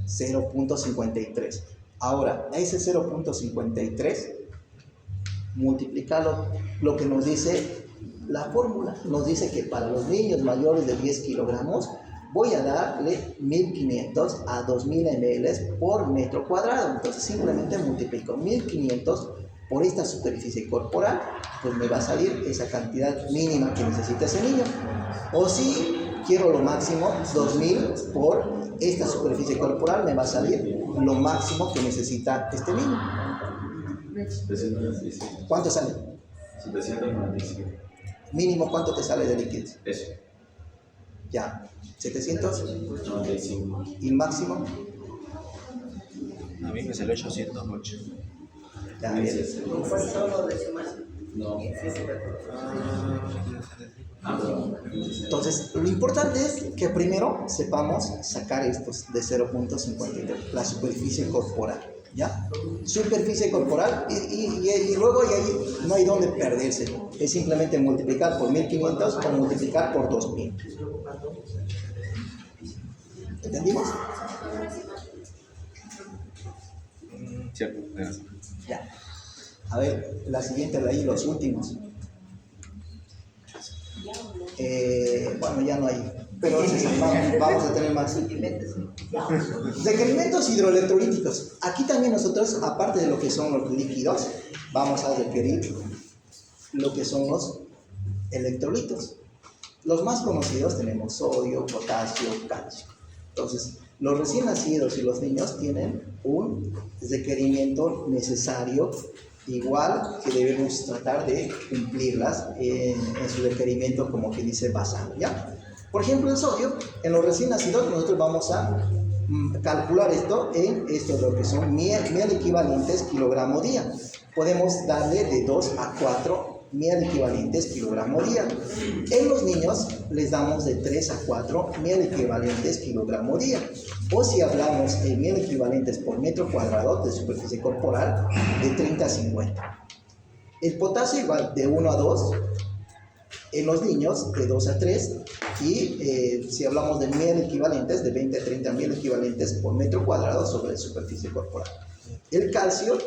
0.53. Ahora, a ese 0.53, multiplicarlo, lo que nos dice la fórmula, nos dice que para los niños mayores de 10 kilogramos, voy a darle 1500 a 2000 ml por metro cuadrado. Entonces simplemente multiplico 1500 por esta superficie corporal, pues me va a salir esa cantidad mínima que necesita ese niño. O si quiero lo máximo, 2000 por esta superficie corporal, me va a salir lo máximo que necesita este niño. 795. ¿Cuánto sale? 795. Mínimo, ¿cuánto te sale de líquidos? Eso. Ya, 700. 95. Y máximo, A mí me salió 808. ya bien. No. Entonces, lo importante es que primero sepamos sacar estos de 0.53, la superficie corporal, ¿ya? Superficie corporal y luego y ahí no hay donde perderse, es simplemente multiplicar por 1500 o multiplicar por 2000. ¿Entendimos? Cierto, gracias. Ya. A ver, la siguiente de ahí, los últimos. Bueno, ya no hay, pero vamos a tener más. Requerimientos hidroelectrolíticos. Aquí también nosotros, aparte de lo que son los líquidos, vamos a requerir lo que son los electrolitos. Los más conocidos tenemos sodio, potasio, calcio. Entonces, los recién nacidos y los niños tienen un requerimiento necesario, igual que debemos tratar de cumplirlas en su requerimiento, como que dice basal, ¿ya? Por ejemplo, el sodio, en los recién nacidos nosotros vamos a calcular esto en lo que son miel equivalentes kilogramo día. Podemos darle de 2 a 4 miel equivalentes kilogramo día. En los niños les damos de 3 a 4 miel equivalentes kilogramo día. O si hablamos de miel equivalentes por metro cuadrado de superficie corporal, de 30 a 50. El potasio igual de 1 a 2. En los niños de 2 a 3. Y si hablamos de miel equivalentes, de 20 a 30 miel equivalentes por metro cuadrado sobre superficie corporal. El calcio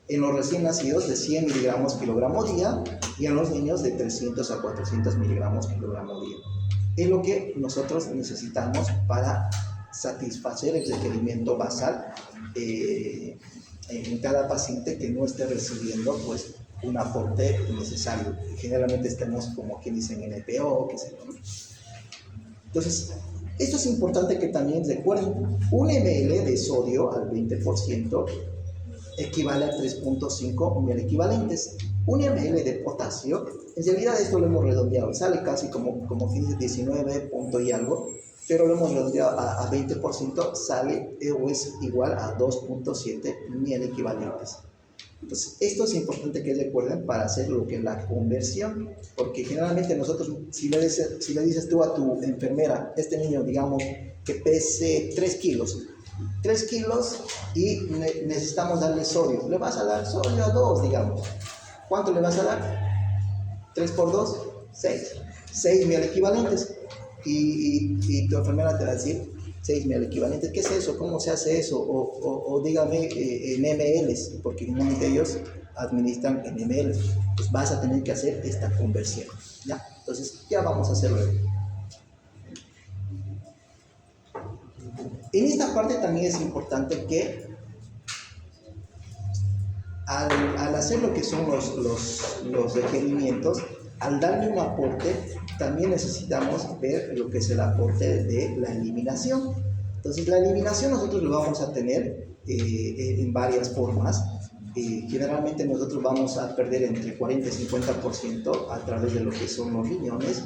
en los recién nacidos de 100 miligramos kilogramo día y en los niños de 300 a 400 miligramos kilogramo día. Es lo que nosotros necesitamos para satisfacer el requerimiento basal en cada paciente que no esté recibiendo pues un aporte necesario. Generalmente estamos como quien dice en NPO, qué sé yo, ¿no? Entonces, esto es importante que también recuerden, un ml de sodio al 20% equivale a 3.5 mil equivalentes. Un ml de potasio, en realidad esto lo hemos redondeado, sale casi como 15, 19 punto y algo, pero lo hemos redondeado a 20%, sale o es igual a 2.7 mil equivalentes. Entonces, esto es importante que recuerden para hacer lo que es la conversión, porque generalmente nosotros, si le dices tú a tu enfermera, este niño, digamos, que pese 3 kilos, 3 kilos y necesitamos darle sodio, le vas a dar sodio a 2, digamos. ¿Cuánto le vas a dar? 3 por 2, 6 mil equivalentes. Y tu enfermera te va a decir 6 mil equivalentes. ¿Qué es eso? ¿Cómo se hace eso? O dígame en mLs, porque normalmente ellos administran en mLs. Pues vas a tener que hacer esta conversión, ¿ya? Entonces ya vamos a hacerlo. En esta parte también es importante que al hacer lo que son los requerimientos, al darle un aporte, también necesitamos ver lo que es el aporte de la eliminación. Entonces, la eliminación nosotros lo vamos a tener en varias formas. Generalmente nosotros vamos a perder entre 40 y 50% a través de lo que son los riñones,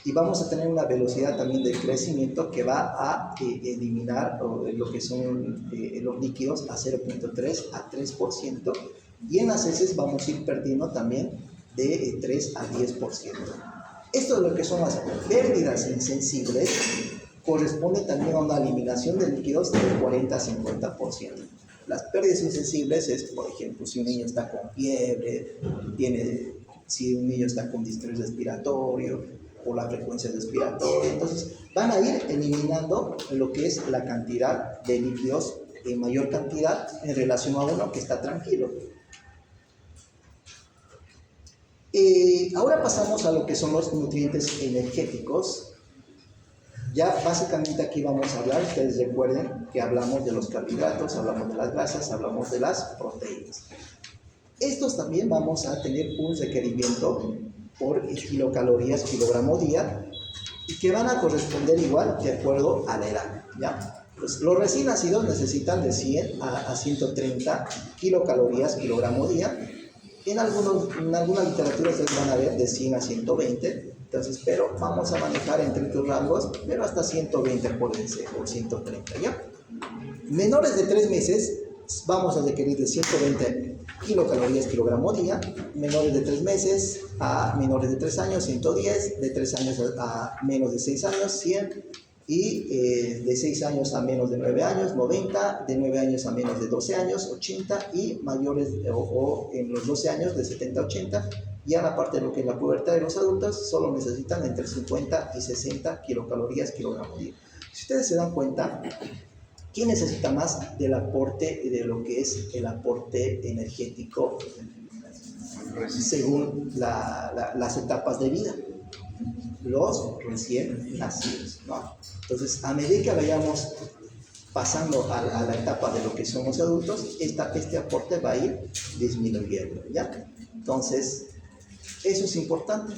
y vamos a tener una velocidad también de crecimiento que va a eliminar lo que son los líquidos a 0.3 a 3%, y en las heces vamos a ir perdiendo también de 3 a 10%. Esto es lo que son las pérdidas insensibles, corresponde también a una eliminación de líquidos del 40 a 50%. Las pérdidas insensibles es, por ejemplo, si un niño está con fiebre, si un niño está con distrés respiratorio o la frecuencia respiratoria, entonces van a ir eliminando lo que es la cantidad de líquidos en mayor cantidad en relación a uno que está tranquilo. Ahora pasamos a lo que son los nutrientes energéticos. Ya básicamente aquí vamos a hablar, ustedes recuerden que hablamos de los carbohidratos, hablamos de las grasas, hablamos de las proteínas. Estos también vamos a tener un requerimiento por kilocalorías, kilogramo día, y que van a corresponder igual de acuerdo a la edad, ¿ya? Pues los recién nacidos necesitan de 100 a 130 kilocalorías, kilogramo día. En alguna literatura ustedes van a ver de 100 a 120, entonces, pero vamos a manejar entre estos rangos, pero hasta 120 por o 130, ¿ya? Menores de 3 meses vamos a requerir de 120 kilocalorías, kilogramo día. Menores de 3 meses a menores de 3 años, 110, de 3 años a menos de 6 años, 100, y de 6 años a menos de 9 años, 90, de 9 años a menos de 12 años, 80, y mayores o en los 12 años de 70 a 80, y a la parte de lo que es la pubertad de los adultos, solo necesitan entre 50 y 60 kilocalorías, kilogramo día. Si ustedes se dan cuenta, ¿quién necesita más del aporte de lo que es el aporte energético según las etapas de vida? Los recién nacidos, ¿no? Entonces, a medida que vayamos pasando a la etapa de lo que son los adultos, este aporte va a ir disminuyendo, ¿ya? Entonces, eso es importante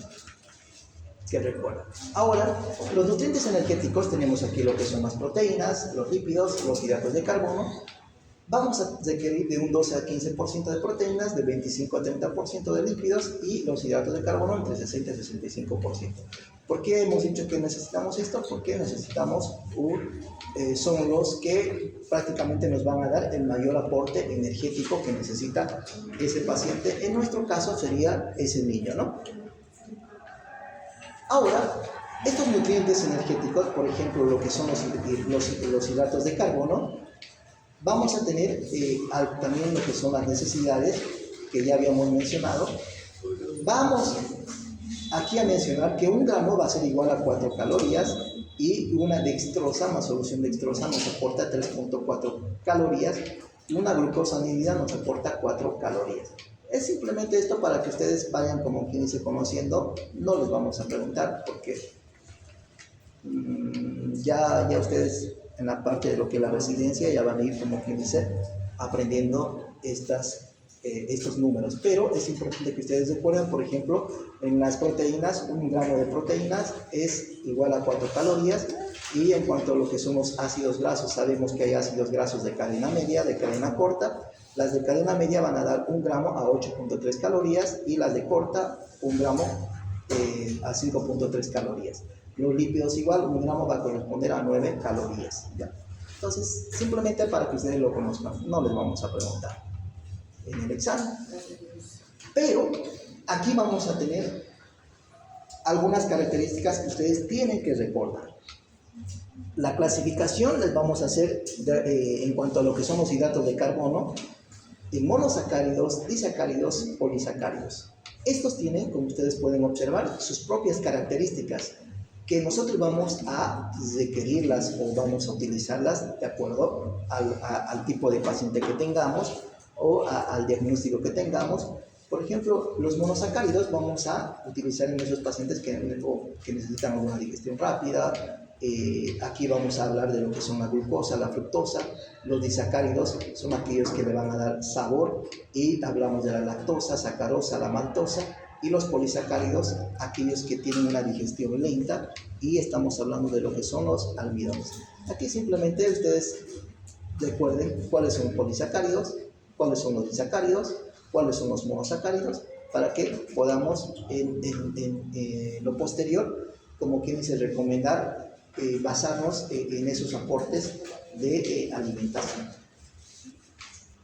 que recuerden. Ahora, los nutrientes energéticos, tenemos aquí lo que son las proteínas, los lípidos, los hidratos de carbono. Vamos a requerir de un 12 a 15% de proteínas, de 25 a 30% de lípidos, y los hidratos de carbono entre 60 y 65%. ¿Por qué hemos dicho que necesitamos esto? Porque necesitamos son los que prácticamente nos van a dar el mayor aporte energético que necesita ese paciente. En nuestro caso sería ese niño, ¿no? Ahora, estos nutrientes energéticos, por ejemplo, lo que son los hidratos de carbono, vamos a tener también lo que son las necesidades que ya habíamos mencionado. Vamos aquí a mencionar que un gramo va a ser igual a 4 calorías, y una dextrosa más solución dextrosa nos aporta 3.4 calorías, y una glucosa añadida nos aporta 4 calorías. Es simplemente esto para que ustedes vayan como quien dice conociendo. No les vamos a preguntar porque ya ustedes en la parte de lo que es la residencia ya van a ir como quien dice aprendiendo estas estos números, pero es importante que ustedes recuerden, por ejemplo, en las proteínas, 1 gramo de proteínas es igual a 4 calorías, y en cuanto a lo que son los ácidos grasos, sabemos que hay ácidos grasos de cadena media, de cadena corta. Las de cadena media van a dar 1 gramo a 8.3 calorías, y las de corta 1 gramo a 5.3 calorías. Los lípidos igual, 1 gramo va a corresponder a 9 calorías, ¿ya? Entonces, simplemente para que ustedes lo conozcan, no les vamos a preguntar en el examen. Pero aquí vamos a tener algunas características que ustedes tienen que recordar. La clasificación les vamos a hacer en cuanto a lo que son los hidratos de carbono, en monosacáridos, disacáridos, polisacáridos. Estos tienen, como ustedes pueden observar, sus propias características, que nosotros vamos a requerirlas o vamos a utilizarlas de acuerdo al tipo de paciente que tengamos o al diagnóstico que tengamos. Por ejemplo, los monosacáridos vamos a utilizar en esos pacientes que necesitan una digestión rápida. Aquí vamos a hablar de lo que son la glucosa, la fructosa. Los disacáridos son aquellos que le van a dar sabor, y hablamos de la lactosa, sacarosa, la maltosa. Y los polisacáridos, aquellos que tienen una digestión lenta, y estamos hablando de lo que son los almidones. Aquí simplemente ustedes recuerden cuáles son los polisacáridos, cuáles son los disacáridos, cuáles son los monosacáridos, para que podamos en lo posterior, como quien dice, recomendar, basarnos en esos aportes de alimentación.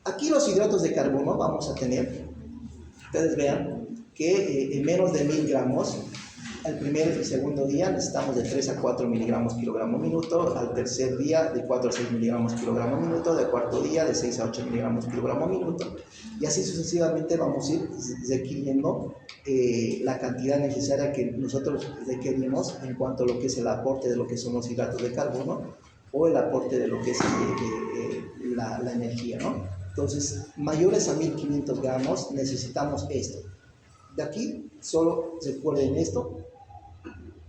Aquí los hidratos de carbono vamos a tener, ustedes vean, que en menos de 1000 gramos, el primer y segundo día necesitamos de 3 a 4 miligramos kilogramo minuto, al tercer día de 4 a 6 miligramos kilogramo minuto, del cuarto día de 6 a 8 miligramos kilogramo minuto, y así sucesivamente vamos a ir requiriendo la cantidad necesaria que nosotros requerimos en cuanto a lo que es el aporte de lo que son los hidratos de carbono, o el aporte de lo que es la energía, ¿no? Entonces, mayores a 1500 gramos necesitamos esto. De aquí, solo recuerden esto,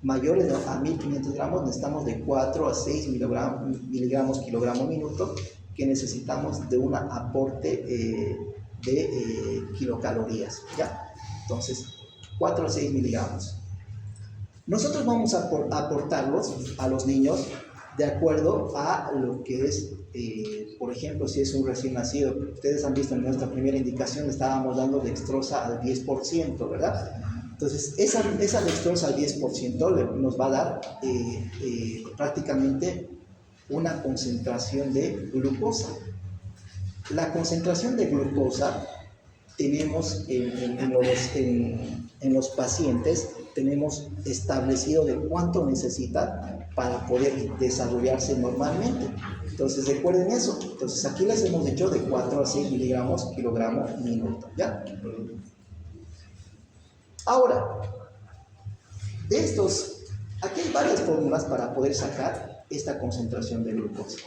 mayores a 1500 gramos necesitamos de 4 a 6 miligramos kilogramo minuto, que necesitamos de un aporte de kilocalorías, ¿ya? Entonces, 4 a 6 miligramos. Nosotros vamos a aportarlos a los niños de acuerdo a lo que es, por ejemplo, si es un recién nacido. Ustedes han visto en nuestra primera indicación, le estábamos dando dextrosa al 10%, ¿verdad? Entonces, esa dextrosa al 10% nos va a dar prácticamente una concentración de glucosa. La concentración de glucosa tenemos en los pacientes, tenemos establecido de cuánto necesitan para poder desarrollarse normalmente. Entonces recuerden eso. Entonces aquí les hemos dicho de 4 a 6 miligramos kilogramo minuto, ¿ya? Ahora, de estos, aquí hay varias fórmulas para poder sacar esta concentración de glucosa.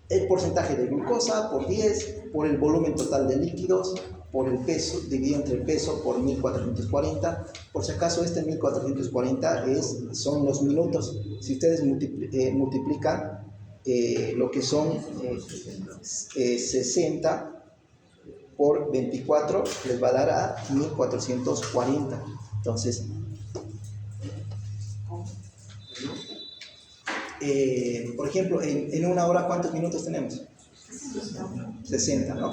El porcentaje de glucosa por 10, por el volumen total de líquidos, por el peso, dividido entre el peso por 1440. Por si acaso, este 1440 son los minutos. Si ustedes multiplican lo que son 60 por 24, les va a dar a 1440. Entonces, por ejemplo, en una hora, ¿cuántos minutos tenemos? 60, ¿no?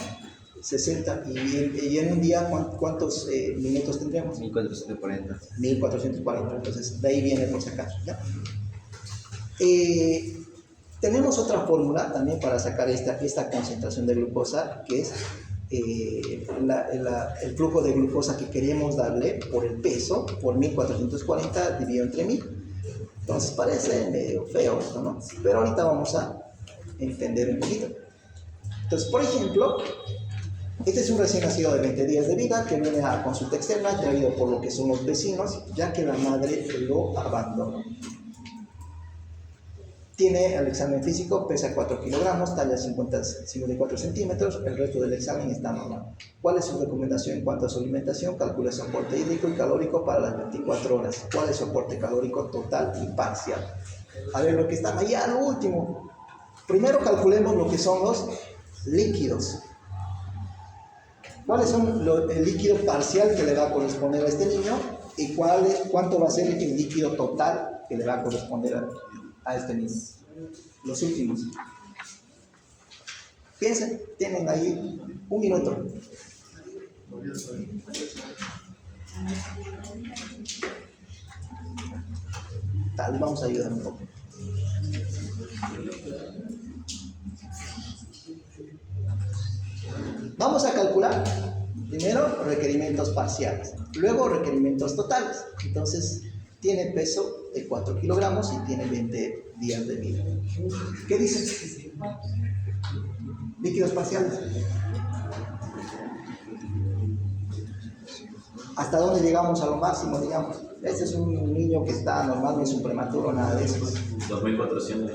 60. Y en un día, ¿cuántos minutos tendremos? 1440. 1440. Entonces, de ahí viene por si acaso, ¿ya? Tenemos otra fórmula también para sacar esta concentración de glucosa, que es el flujo de glucosa que queremos darle por el peso, por 1440 dividido entre 1000. Entonces parece medio feo esto, ¿no? Pero ahorita vamos a entender un poquito. Entonces, por ejemplo, este es un recién nacido de 20 días de vida que viene a consulta externa, traído por lo que son los vecinos, ya que la madre lo abandonó. Tiene el examen físico, pesa 4 kilogramos, talla 54 centímetros, el resto del examen está normal. ¿Cuál es su recomendación en cuanto a su alimentación? Calcula su aporte hídrico y calórico para las 24 horas. ¿Cuál es su aporte calórico total y parcial? A ver, lo que está ahí al último. Primero calculemos lo que son los líquidos. cuáles son el líquido parcial que le va a corresponder a este niño y cuánto va a ser el líquido total que le va a corresponder a este niño. Los últimos. Piensen, tienen ahí 1 minuto. Tal, vamos a ayudar un poco. Vamos a calcular primero requerimientos parciales, luego requerimientos totales. Entonces, tiene peso de 4 kilogramos y tiene 20 días de vida. ¿Qué dicen? Líquidos parciales. ¿Hasta dónde llegamos a lo máximo, digamos? Este es un niño que está normal, no es un prematuro, nada de eso. 2400.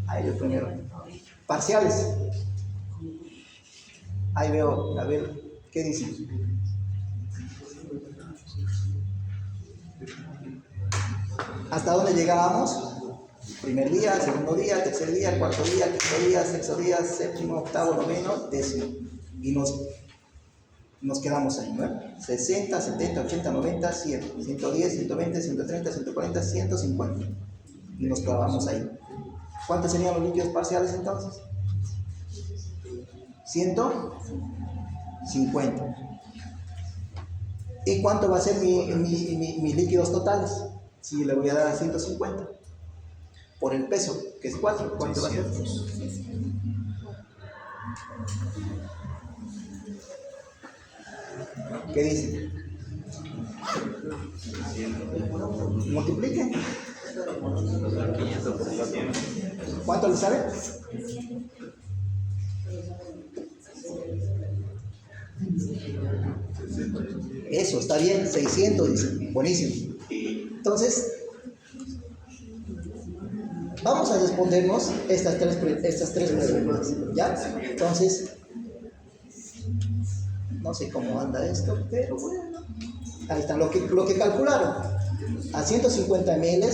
Ahí lo primero. Parciales. Ahí veo, a ver, ¿qué dicen? ¿Hasta dónde llegábamos? Primer día, segundo día, tercer día, cuarto día, quinto día, sexto día, séptimo, octavo, noveno, décimo. Y nos quedamos ahí, ¿no? 60, 70, 80, 90, 100, 110, 120, 130, 140, 150. Y nos clavamos ahí. ¿Cuántos serían los líquidos parciales entonces? 150. ¿Y cuánto va a ser mis líquidos totales? Si le voy a dar a 150. Por el peso, que es 4. ¿Cuánto va a ser? ¿Qué dice? Multipliquen. ¿Cuánto le sale? Eso, está bien, 600, dice. Buenísimo. Entonces, vamos a respondernos estas tres preguntas, ¿ya? Entonces, no sé cómo anda esto, pero bueno. Ahí está, lo que calcularon. A 150 ml,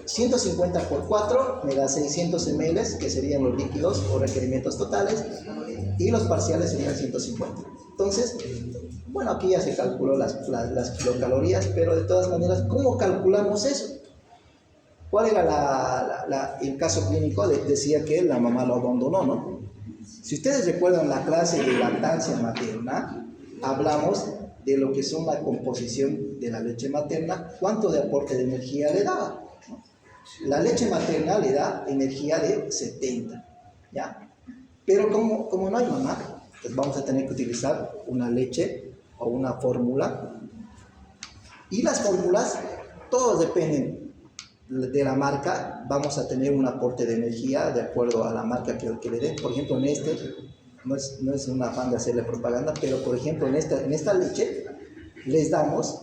150 por 4 me da 600 ml, que serían los líquidos o requerimientos totales, y los parciales serían 150. Entonces, bueno, aquí ya se calculó las kilocalorías, pero de todas maneras, ¿cómo calculamos eso? ¿Cuál era el caso clínico? Decía que la mamá lo abandonó, ¿no? Si ustedes recuerdan la clase de lactancia materna, hablamos de lo que son la composición de la leche materna, cuánto de aporte de energía le daba, ¿no? La leche materna le da energía de 70, ¿ya? Pero como no hay mamá, pues vamos a tener que utilizar una leche o una fórmula. Y las fórmulas, todos dependen de la marca. Vamos a tener un aporte de energía de acuerdo a la marca que le den. Por ejemplo, en este, no es un afán de hacerle propaganda, pero por ejemplo, en esta leche, les damos,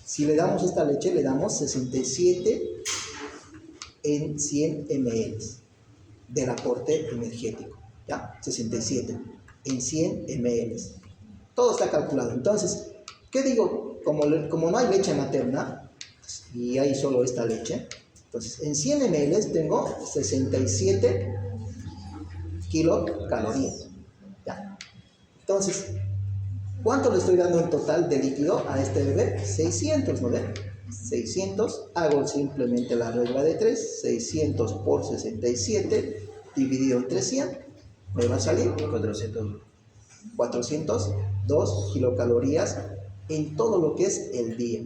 si le damos esta leche, le damos 67 en 100 ml del aporte energético, ¿ya? 67 en 100 ml. Todo está calculado. Entonces, ¿qué digo? Como no hay leche materna y hay solo esta leche, entonces en 100 ml tengo 67 kilocalorías, ¿ya? Entonces, ¿cuánto le estoy dando en total de líquido a este bebé? 600, ¿no ven? 600, hago simplemente la regla de 3, 600 por 67 dividido entre 100, me va a salir 402 kilocalorías en todo lo que es el día.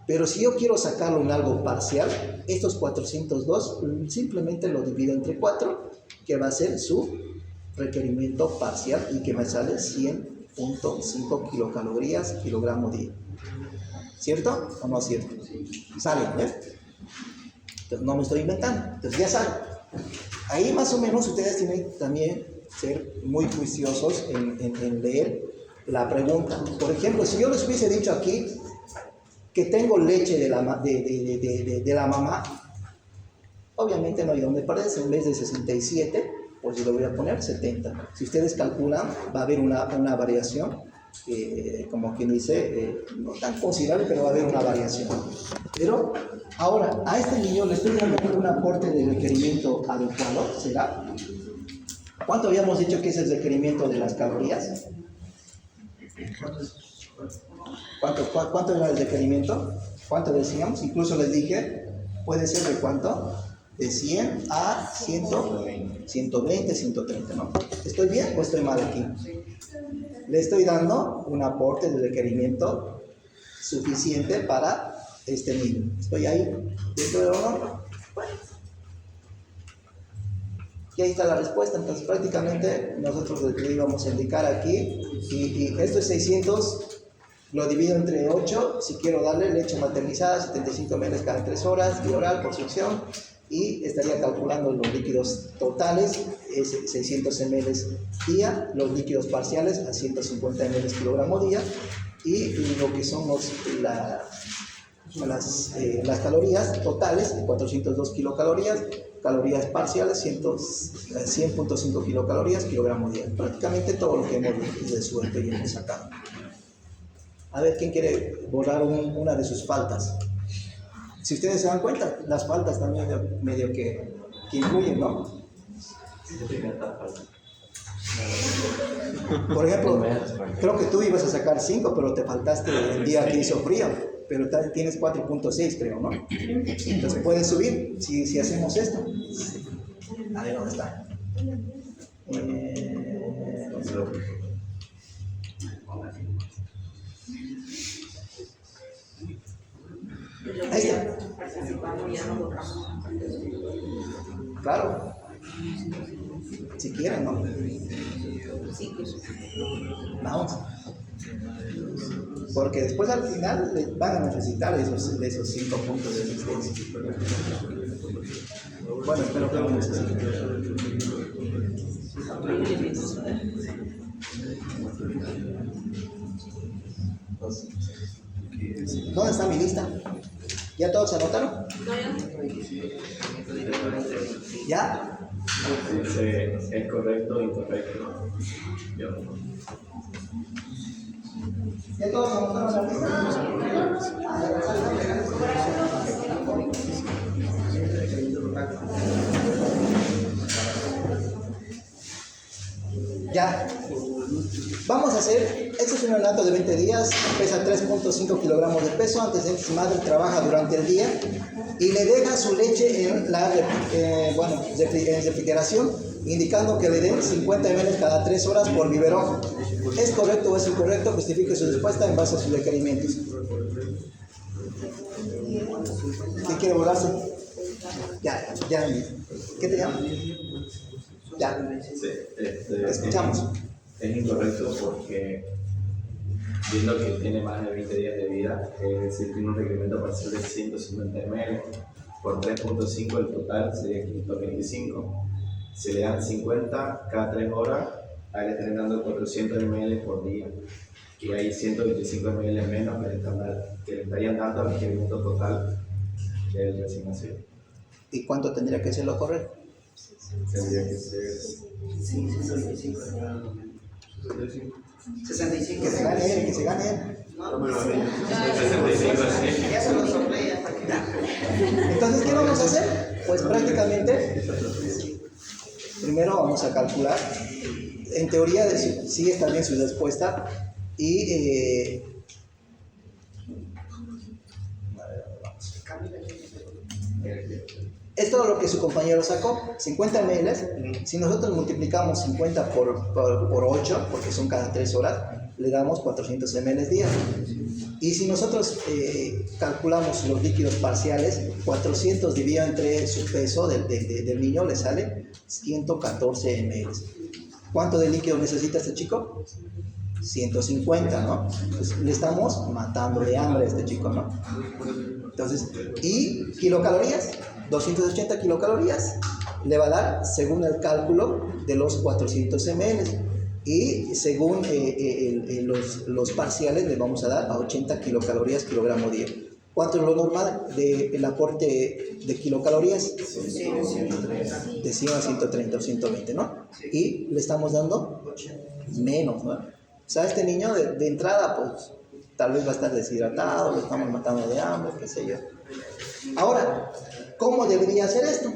Pero si yo quiero sacarlo en algo parcial, estos 402 simplemente lo divido entre 4, que va a ser su requerimiento parcial y que me sale 100.5 kilocalorías kilogramo día. ¿Cierto o no es cierto? Sale, ¿ves? Entonces, no me estoy inventando. Entonces ya saben. Ahí más o menos ustedes tienen también ser muy juiciosos en leer la pregunta. Por ejemplo, si yo les hubiese dicho aquí que tengo leche de la mamá, obviamente no hay donde perderse. En vez de 67, pues yo le voy a poner 70. Si ustedes calculan, va a haber una variación, como quien dice, no tan considerable, pero va a haber una variación. Pero ahora, a este niño le estoy dando un aporte de requerimiento adecuado, ¿será? ¿Cuánto habíamos dicho que es el requerimiento de las calorías? ¿Cuánto era el requerimiento? ¿Cuánto decíamos? Incluso les dije, puede ser de cuánto, de 100 a 100, 120, 130, ¿no? ¿Estoy bien o estoy mal aquí? Le estoy dando un aporte de requerimiento suficiente para este niño. ¿Estoy ahí dentro de la norma? Bueno. Y ahí está la respuesta. Entonces prácticamente nosotros le íbamos a indicar aquí, y esto es 600, lo divido entre 8, si quiero darle leche maternizada, 75 ml cada 3 horas, bioral por succión, y estaría calculando los líquidos totales, es 600 ml día, los líquidos parciales a 150 ml kilogramo día, y lo que son las calorías totales, 402 kilocalorías, calorías parciales, 100.5 kilocalorías, kilogramo día. Prácticamente todo lo que hemos resuelto y hemos sacado. A ver, ¿quién quiere borrar una de sus faltas? Si ustedes se dan cuenta, las faltas también medio que influyen, ¿no? Por ejemplo, creo que tú ibas a sacar 5, pero te faltaste el día que hizo frío, pero tienes 4.6, creo, ¿no? Entonces puedes subir si hacemos esto. A ver, ¿dónde está? Ahí está. Claro. Si quieren, ¿no? Vamos. Porque después al final van a necesitar esos 5 puntos de asistencia. Bueno, espero que lo necesiten. ¿Dónde está mi lista? ¿Ya todos se anotaron? ¿Ya? Dice, ¿es correcto o incorrecto? Yo. ¿Ya todos se anotaron la lista? Ya. Vamos a hacer, este es un neonato de 20 días, pesa 3.5 kilogramos de peso, antecedentes madre, trabaja durante el día y le deja su leche en refrigeración, indicando que le den 50 ml cada 3 horas por biberón. ¿Es correcto o es incorrecto? Justifique su respuesta en base a sus requerimientos. ¿Quién quiere volarse? Ya. ¿Qué te llamas? Ya. Sí, Escuchamos. Es incorrecto porque, viendo que tiene más de 20 días de vida, es decir, tiene un requerimiento parcial de 150 ml, por 3.5 el total sería 525. Si le dan 50 cada 3 horas, ahí le estarían dando 400 ml por día. Y hay 125 ml menos que le estarían dando al requerimiento total del recién nacido. ¿Y cuánto tendría que ser lo correcto? Tendría que ser 65. Que se gane él. Entonces, ¿qué vamos a hacer? Pues prácticamente, primero vamos a calcular. En teoría, sí está bien su respuesta. Y esto es lo que su compañero sacó, 50 ml. Si nosotros multiplicamos 50 por 8, porque son cada 3 horas, le damos 400 ml día. Y si nosotros calculamos los líquidos parciales, 400 dividido entre su peso del niño, le sale 114 ml. ¿Cuánto de líquido necesita este chico? 150, ¿no? Entonces, le estamos matando de hambre a este chico, ¿no? Entonces, ¿y kilocalorías? 280 kilocalorías le va a dar según el cálculo de los 400 ml. Y según los parciales le vamos a dar a 80 kilocalorías kilogramo día. ¿Cuánto es lo normal del aporte de kilocalorías? De 100 a 130 o 120, ¿no? Y le estamos dando menos, ¿no? O sea, este niño de entrada, pues, tal vez va a estar deshidratado, lo estamos matando de hambre, qué sé yo. Ahora, ¿cómo debería hacer esto?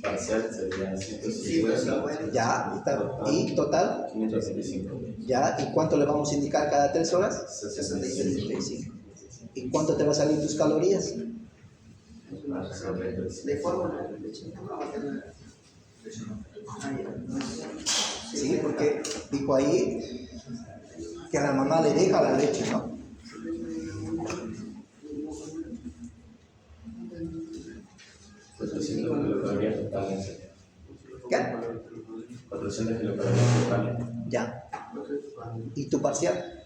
parcial sería 150. Ya, está. ¿Y total? 525. Ya, ¿y cuánto le vamos a indicar cada 3 horas? 65. 65. ¿Y cuánto te va a salir tus calorías? De fórmula. Sí, porque dijo ahí que a la mamá le deja la leche, ¿no? Kilocalorías totales. ¿Qué? 400 kilocalorías totales. Ya. ¿Y tu parcial?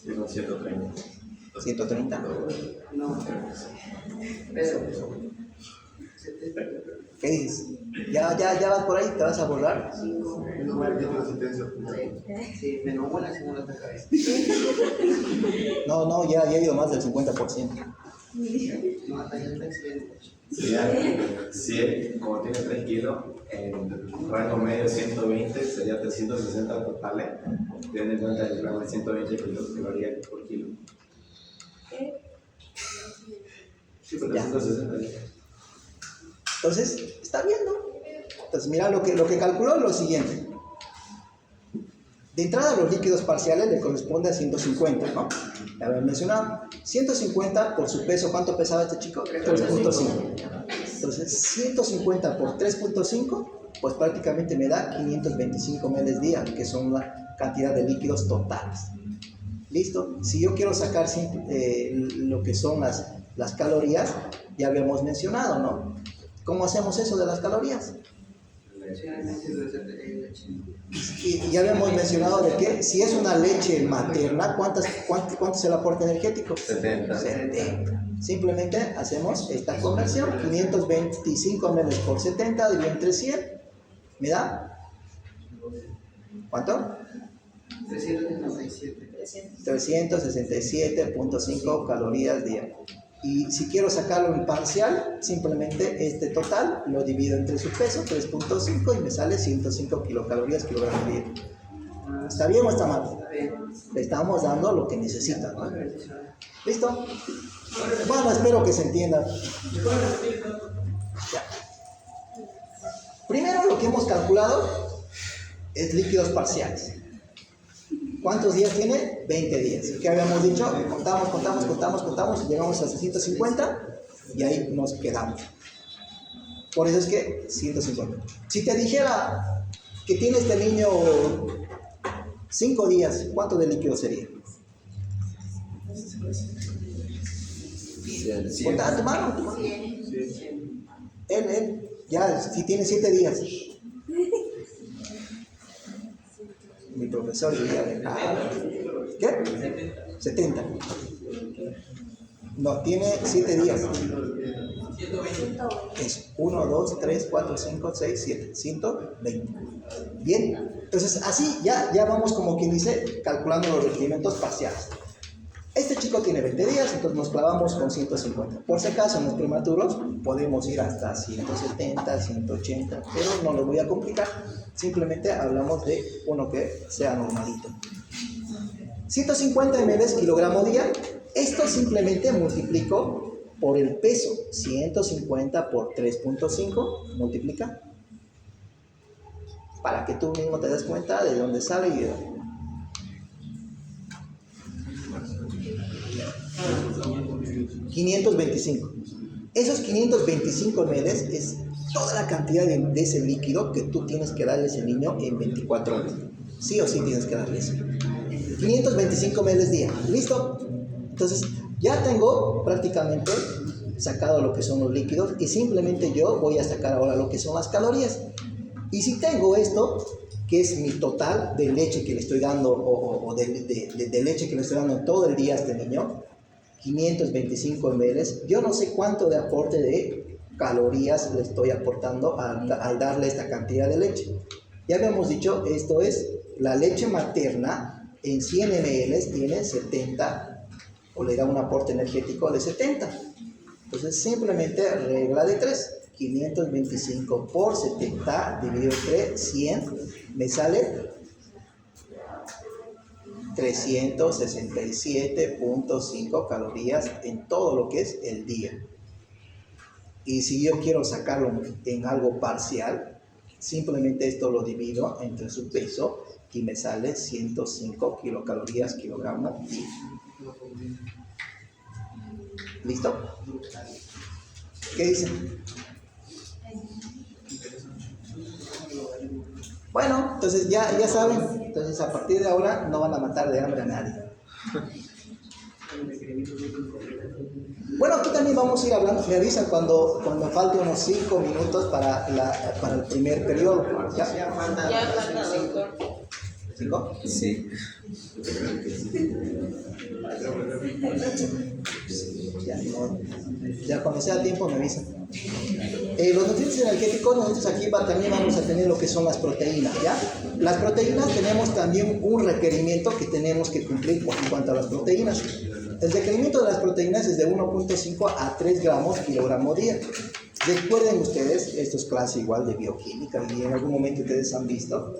Sí, con 130. 130. No. Pero. ¿Qué dices? ¿Ya vas por ahí? ¿Te vas a borrar? Sí, menos una si no la atacáis. No, ya he ido más del 50%. No, hasta ya está excelente. Sería, si como tiene 3 kilos, en rango medio 120 sería 360 totales. Teniendo en cuenta el rango de 120 kilocalorías por kilo. Sí, pero 360. Entonces, está bien, ¿no? Entonces, mira, lo que calculó es lo siguiente. De entrada, los líquidos parciales le corresponde a 150, ¿no? Ya había mencionado. 150 por su peso, ¿cuánto pesaba este chico? 3.5. Entonces, 150 por 3.5, pues prácticamente me da 525 ml día, que son la cantidad de líquidos totales. ¿Listo? Si yo quiero sacar lo que son las calorías, ya habíamos mencionado, ¿no? ¿Cómo hacemos eso de las calorías? Y ya habíamos mencionado de que si es una leche materna, ¿cuánto es el aporte energético? 70. 70. Simplemente hacemos esta conversión, 525 ml por 70 dividido entre 100, ¿me da? ¿Cuánto? 367.5 calorías día. Y si quiero sacarlo en parcial, simplemente este total lo divido entre su peso, 3.5, y me sale 105 kilocalorías kilogramo día. ¿Está bien o está mal? Le estamos dando lo que necesita, ¿no? ¿Listo? Bueno, espero que se entienda. Ya. Primero lo que hemos calculado es líquidos parciales. ¿Cuántos días tiene? 20 días. ¿Qué habíamos dicho? Contamos, llegamos a 150 y ahí nos quedamos. Por eso es que 150. Si te dijera que tiene este niño 5 días, ¿cuánto de líquido sería? Contá tu mano. Él, ya, si tiene 7 días. Mi profesor diría, ¿qué? 70. No, tiene 7 días. Es 1, 2, 3, 4, 5, 6, 7. 120. Bien. Entonces, así ya vamos, como quien dice, calculando los requerimientos parciales. Este chico tiene 20 días, entonces nos clavamos con 150. Por si acaso, en los prematuros podemos ir hasta 170, 180, pero no lo voy a complicar. Simplemente hablamos de uno que sea normalito. 150 ml kilogramo día. Esto simplemente multiplico por el peso. 150 por 3.5 multiplica. Para que tú mismo te des cuenta de dónde sale y de dónde. $525. Esos 525 ml es toda la cantidad de ese líquido que tú tienes que darle a ese niño en 24 horas. Sí o sí tienes que darle eso. 525 ml día. ¿Listo? Entonces, ya tengo prácticamente sacado lo que son los líquidos y simplemente yo voy a sacar ahora lo que son las calorías. Y si tengo esto, que es mi total de leche que le estoy dando o de leche que le estoy dando todo el día a este niño, 525 ml, yo no sé cuánto de aporte de calorías le estoy aportando al darle esta cantidad de leche. Ya habíamos dicho, esto es la leche materna en 100 ml tiene 70, o le da un aporte energético de 70. Entonces simplemente regla de 3, 525 por 70 dividido entre 100 me sale 367.5 calorías en todo lo que es el día. Y si yo quiero sacarlo en algo parcial, simplemente esto lo divido entre su peso y me sale 105 kilocalorías kilogramo día. ¿Listo? ¿Qué dicen? Bueno, entonces ya saben. Entonces a partir de ahora no van a matar de hambre a nadie. Bueno, aquí también vamos a ir hablando. Me avisan cuando falte unos 5 minutos para el primer periodo. ¿Ya? Ya falta, doctor. ¿5? Sí. Ya cuando sea tiempo me avisan. Los nutrientes energéticos, nosotros aquí también vamos a tener lo que son las proteínas, ¿ya? Las proteínas tenemos también un requerimiento que tenemos que cumplir en cuanto a las proteínas. El requerimiento de las proteínas es de 1.5 a 3 gramos kilogramo día. Recuerden ustedes, esto es clase igual de bioquímica y en algún momento ustedes han visto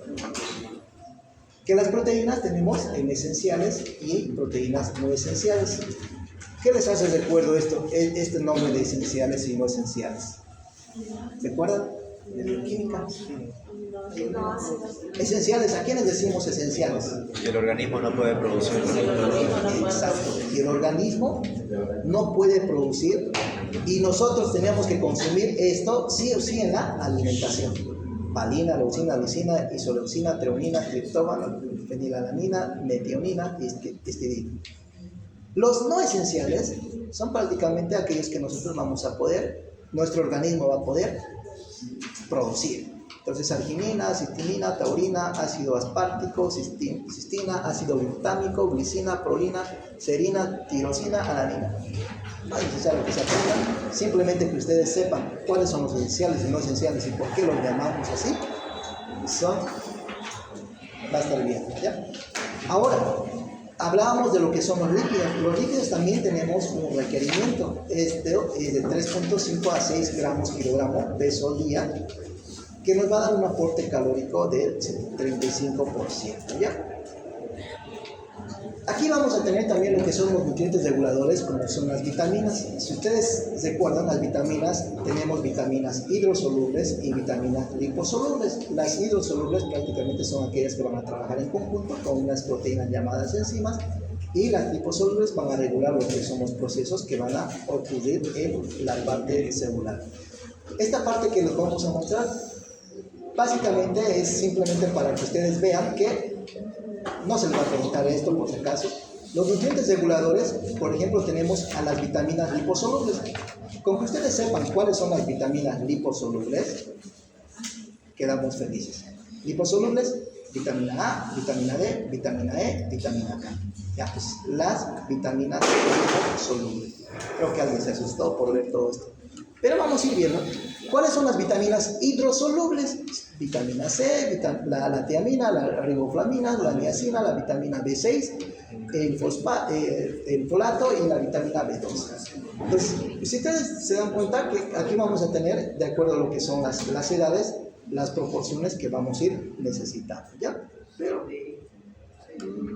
que las proteínas tenemos en esenciales y proteínas no esenciales. ¿Qué les hace recuerdo este nombre de esenciales y no esenciales? ¿Recuerdan? De bioquímica. Esenciales, ¿a quiénes decimos esenciales? Y el organismo no puede producir. Exacto. Y el organismo no puede producir y nosotros tenemos que consumir esto sí o sí en la alimentación. Valina, leucina, lisina, isoleucina, treonina, triptófano, fenilalanina, metionina y histidina. Los no esenciales son prácticamente aquellos que nosotros nuestro organismo va a poder producir. Entonces, arginina, citinina, taurina, ácido aspartico, cistina, ácido glutámico, glicina, prolina, serina, tirosina, alanina. No es necesario que se aprendan, simplemente que ustedes sepan cuáles son los esenciales y no esenciales y por qué los llamamos así. Va a estar bien, ¿ya? Ahora, hablábamos de lo que son los líquidos. Los líquidos también tenemos un requerimiento. Este es de 3.5 a 6 gramos kilogramo peso al día, que nos va a dar un aporte calórico del 35%, ¿ya? Aquí vamos a tener también lo que son los nutrientes reguladores, como son las vitaminas. Si ustedes recuerdan, las vitaminas, tenemos vitaminas hidrosolubles y vitaminas liposolubles. Las hidrosolubles prácticamente son aquellas que van a trabajar en conjunto con unas proteínas llamadas enzimas, y las liposolubles van a regular lo que son los procesos que van a ocurrir en la parte celular. Esta parte que les vamos a mostrar básicamente es simplemente para que ustedes vean que no se les va a preguntar esto por si acaso. Los nutrientes reguladores, por ejemplo, tenemos a las vitaminas liposolubles. Con que ustedes sepan cuáles son las vitaminas liposolubles, quedamos felices. Liposolubles, vitamina A, vitamina D, vitamina E, vitamina K. Ya, pues las vitaminas liposolubles. Creo que alguien se asustó por ver todo esto. Pero vamos a ir viendo cuáles son las vitaminas hidrosolubles. Vitamina C, la tiamina, la riboflavina, la niacina, la vitamina B6, el folato y la vitamina B12. Entonces, si ustedes se dan cuenta que aquí vamos a tener, de acuerdo a lo que son las edades, las proporciones que vamos a ir necesitando, ¿ya? Pero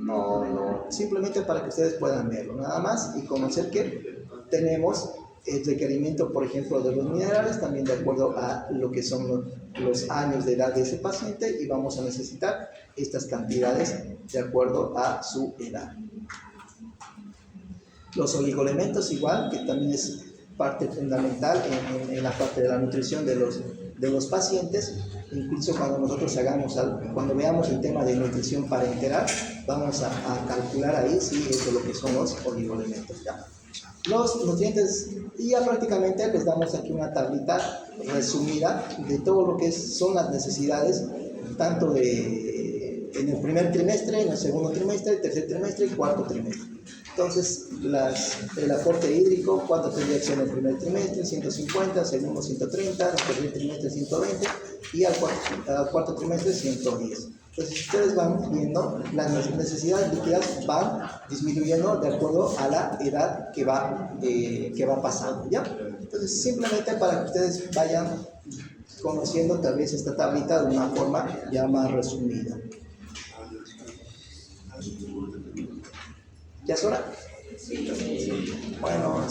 no, simplemente para que ustedes puedan verlo, nada más, y conocer que tenemos el requerimiento, por ejemplo, de los minerales, también de acuerdo a lo que son los años de edad de ese paciente, y vamos a necesitar estas cantidades de acuerdo a su edad. Los oligoelementos igual, que también es parte fundamental en la parte de la nutrición de los pacientes. Incluso cuando nosotros cuando veamos el tema de nutrición parenteral, vamos a calcular ahí si eso es lo que son los oligoelementos, ¿ya? Los nutrientes, y ya prácticamente les damos aquí una tablita resumida de todo lo que son las necesidades, tanto en el primer trimestre, en el segundo trimestre, tercer trimestre y cuarto trimestre. Entonces, el aporte hídrico, ¿cuánto tendría que ser en el primer trimestre? 150, segundo 130, el tercer trimestre 120 y al cuarto trimestre 110. Entonces, si ustedes van viendo, las necesidades líquidas van disminuyendo de acuerdo a la edad que va pasando, ¿ya? Entonces, simplemente para que ustedes vayan conociendo tal vez esta tablita de una forma ya más resumida. ¿Ya es hora? Bueno,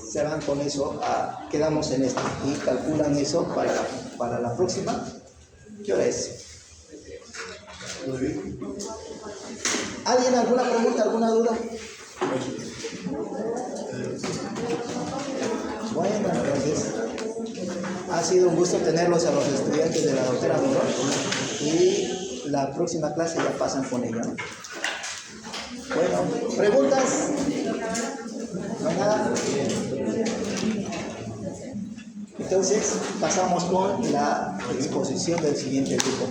se van con eso, quedamos en esto y calculan eso para la próxima. ¿Qué hora es? ¿Alguien alguna pregunta, alguna duda? Bueno, entonces ha sido un gusto tenerlos a los estudiantes de la doctora Morón y la próxima clase ya pasan con ella, ¿no? Bueno, ¿preguntas? ¿No hay nada? Entonces pasamos con la exposición del siguiente grupo.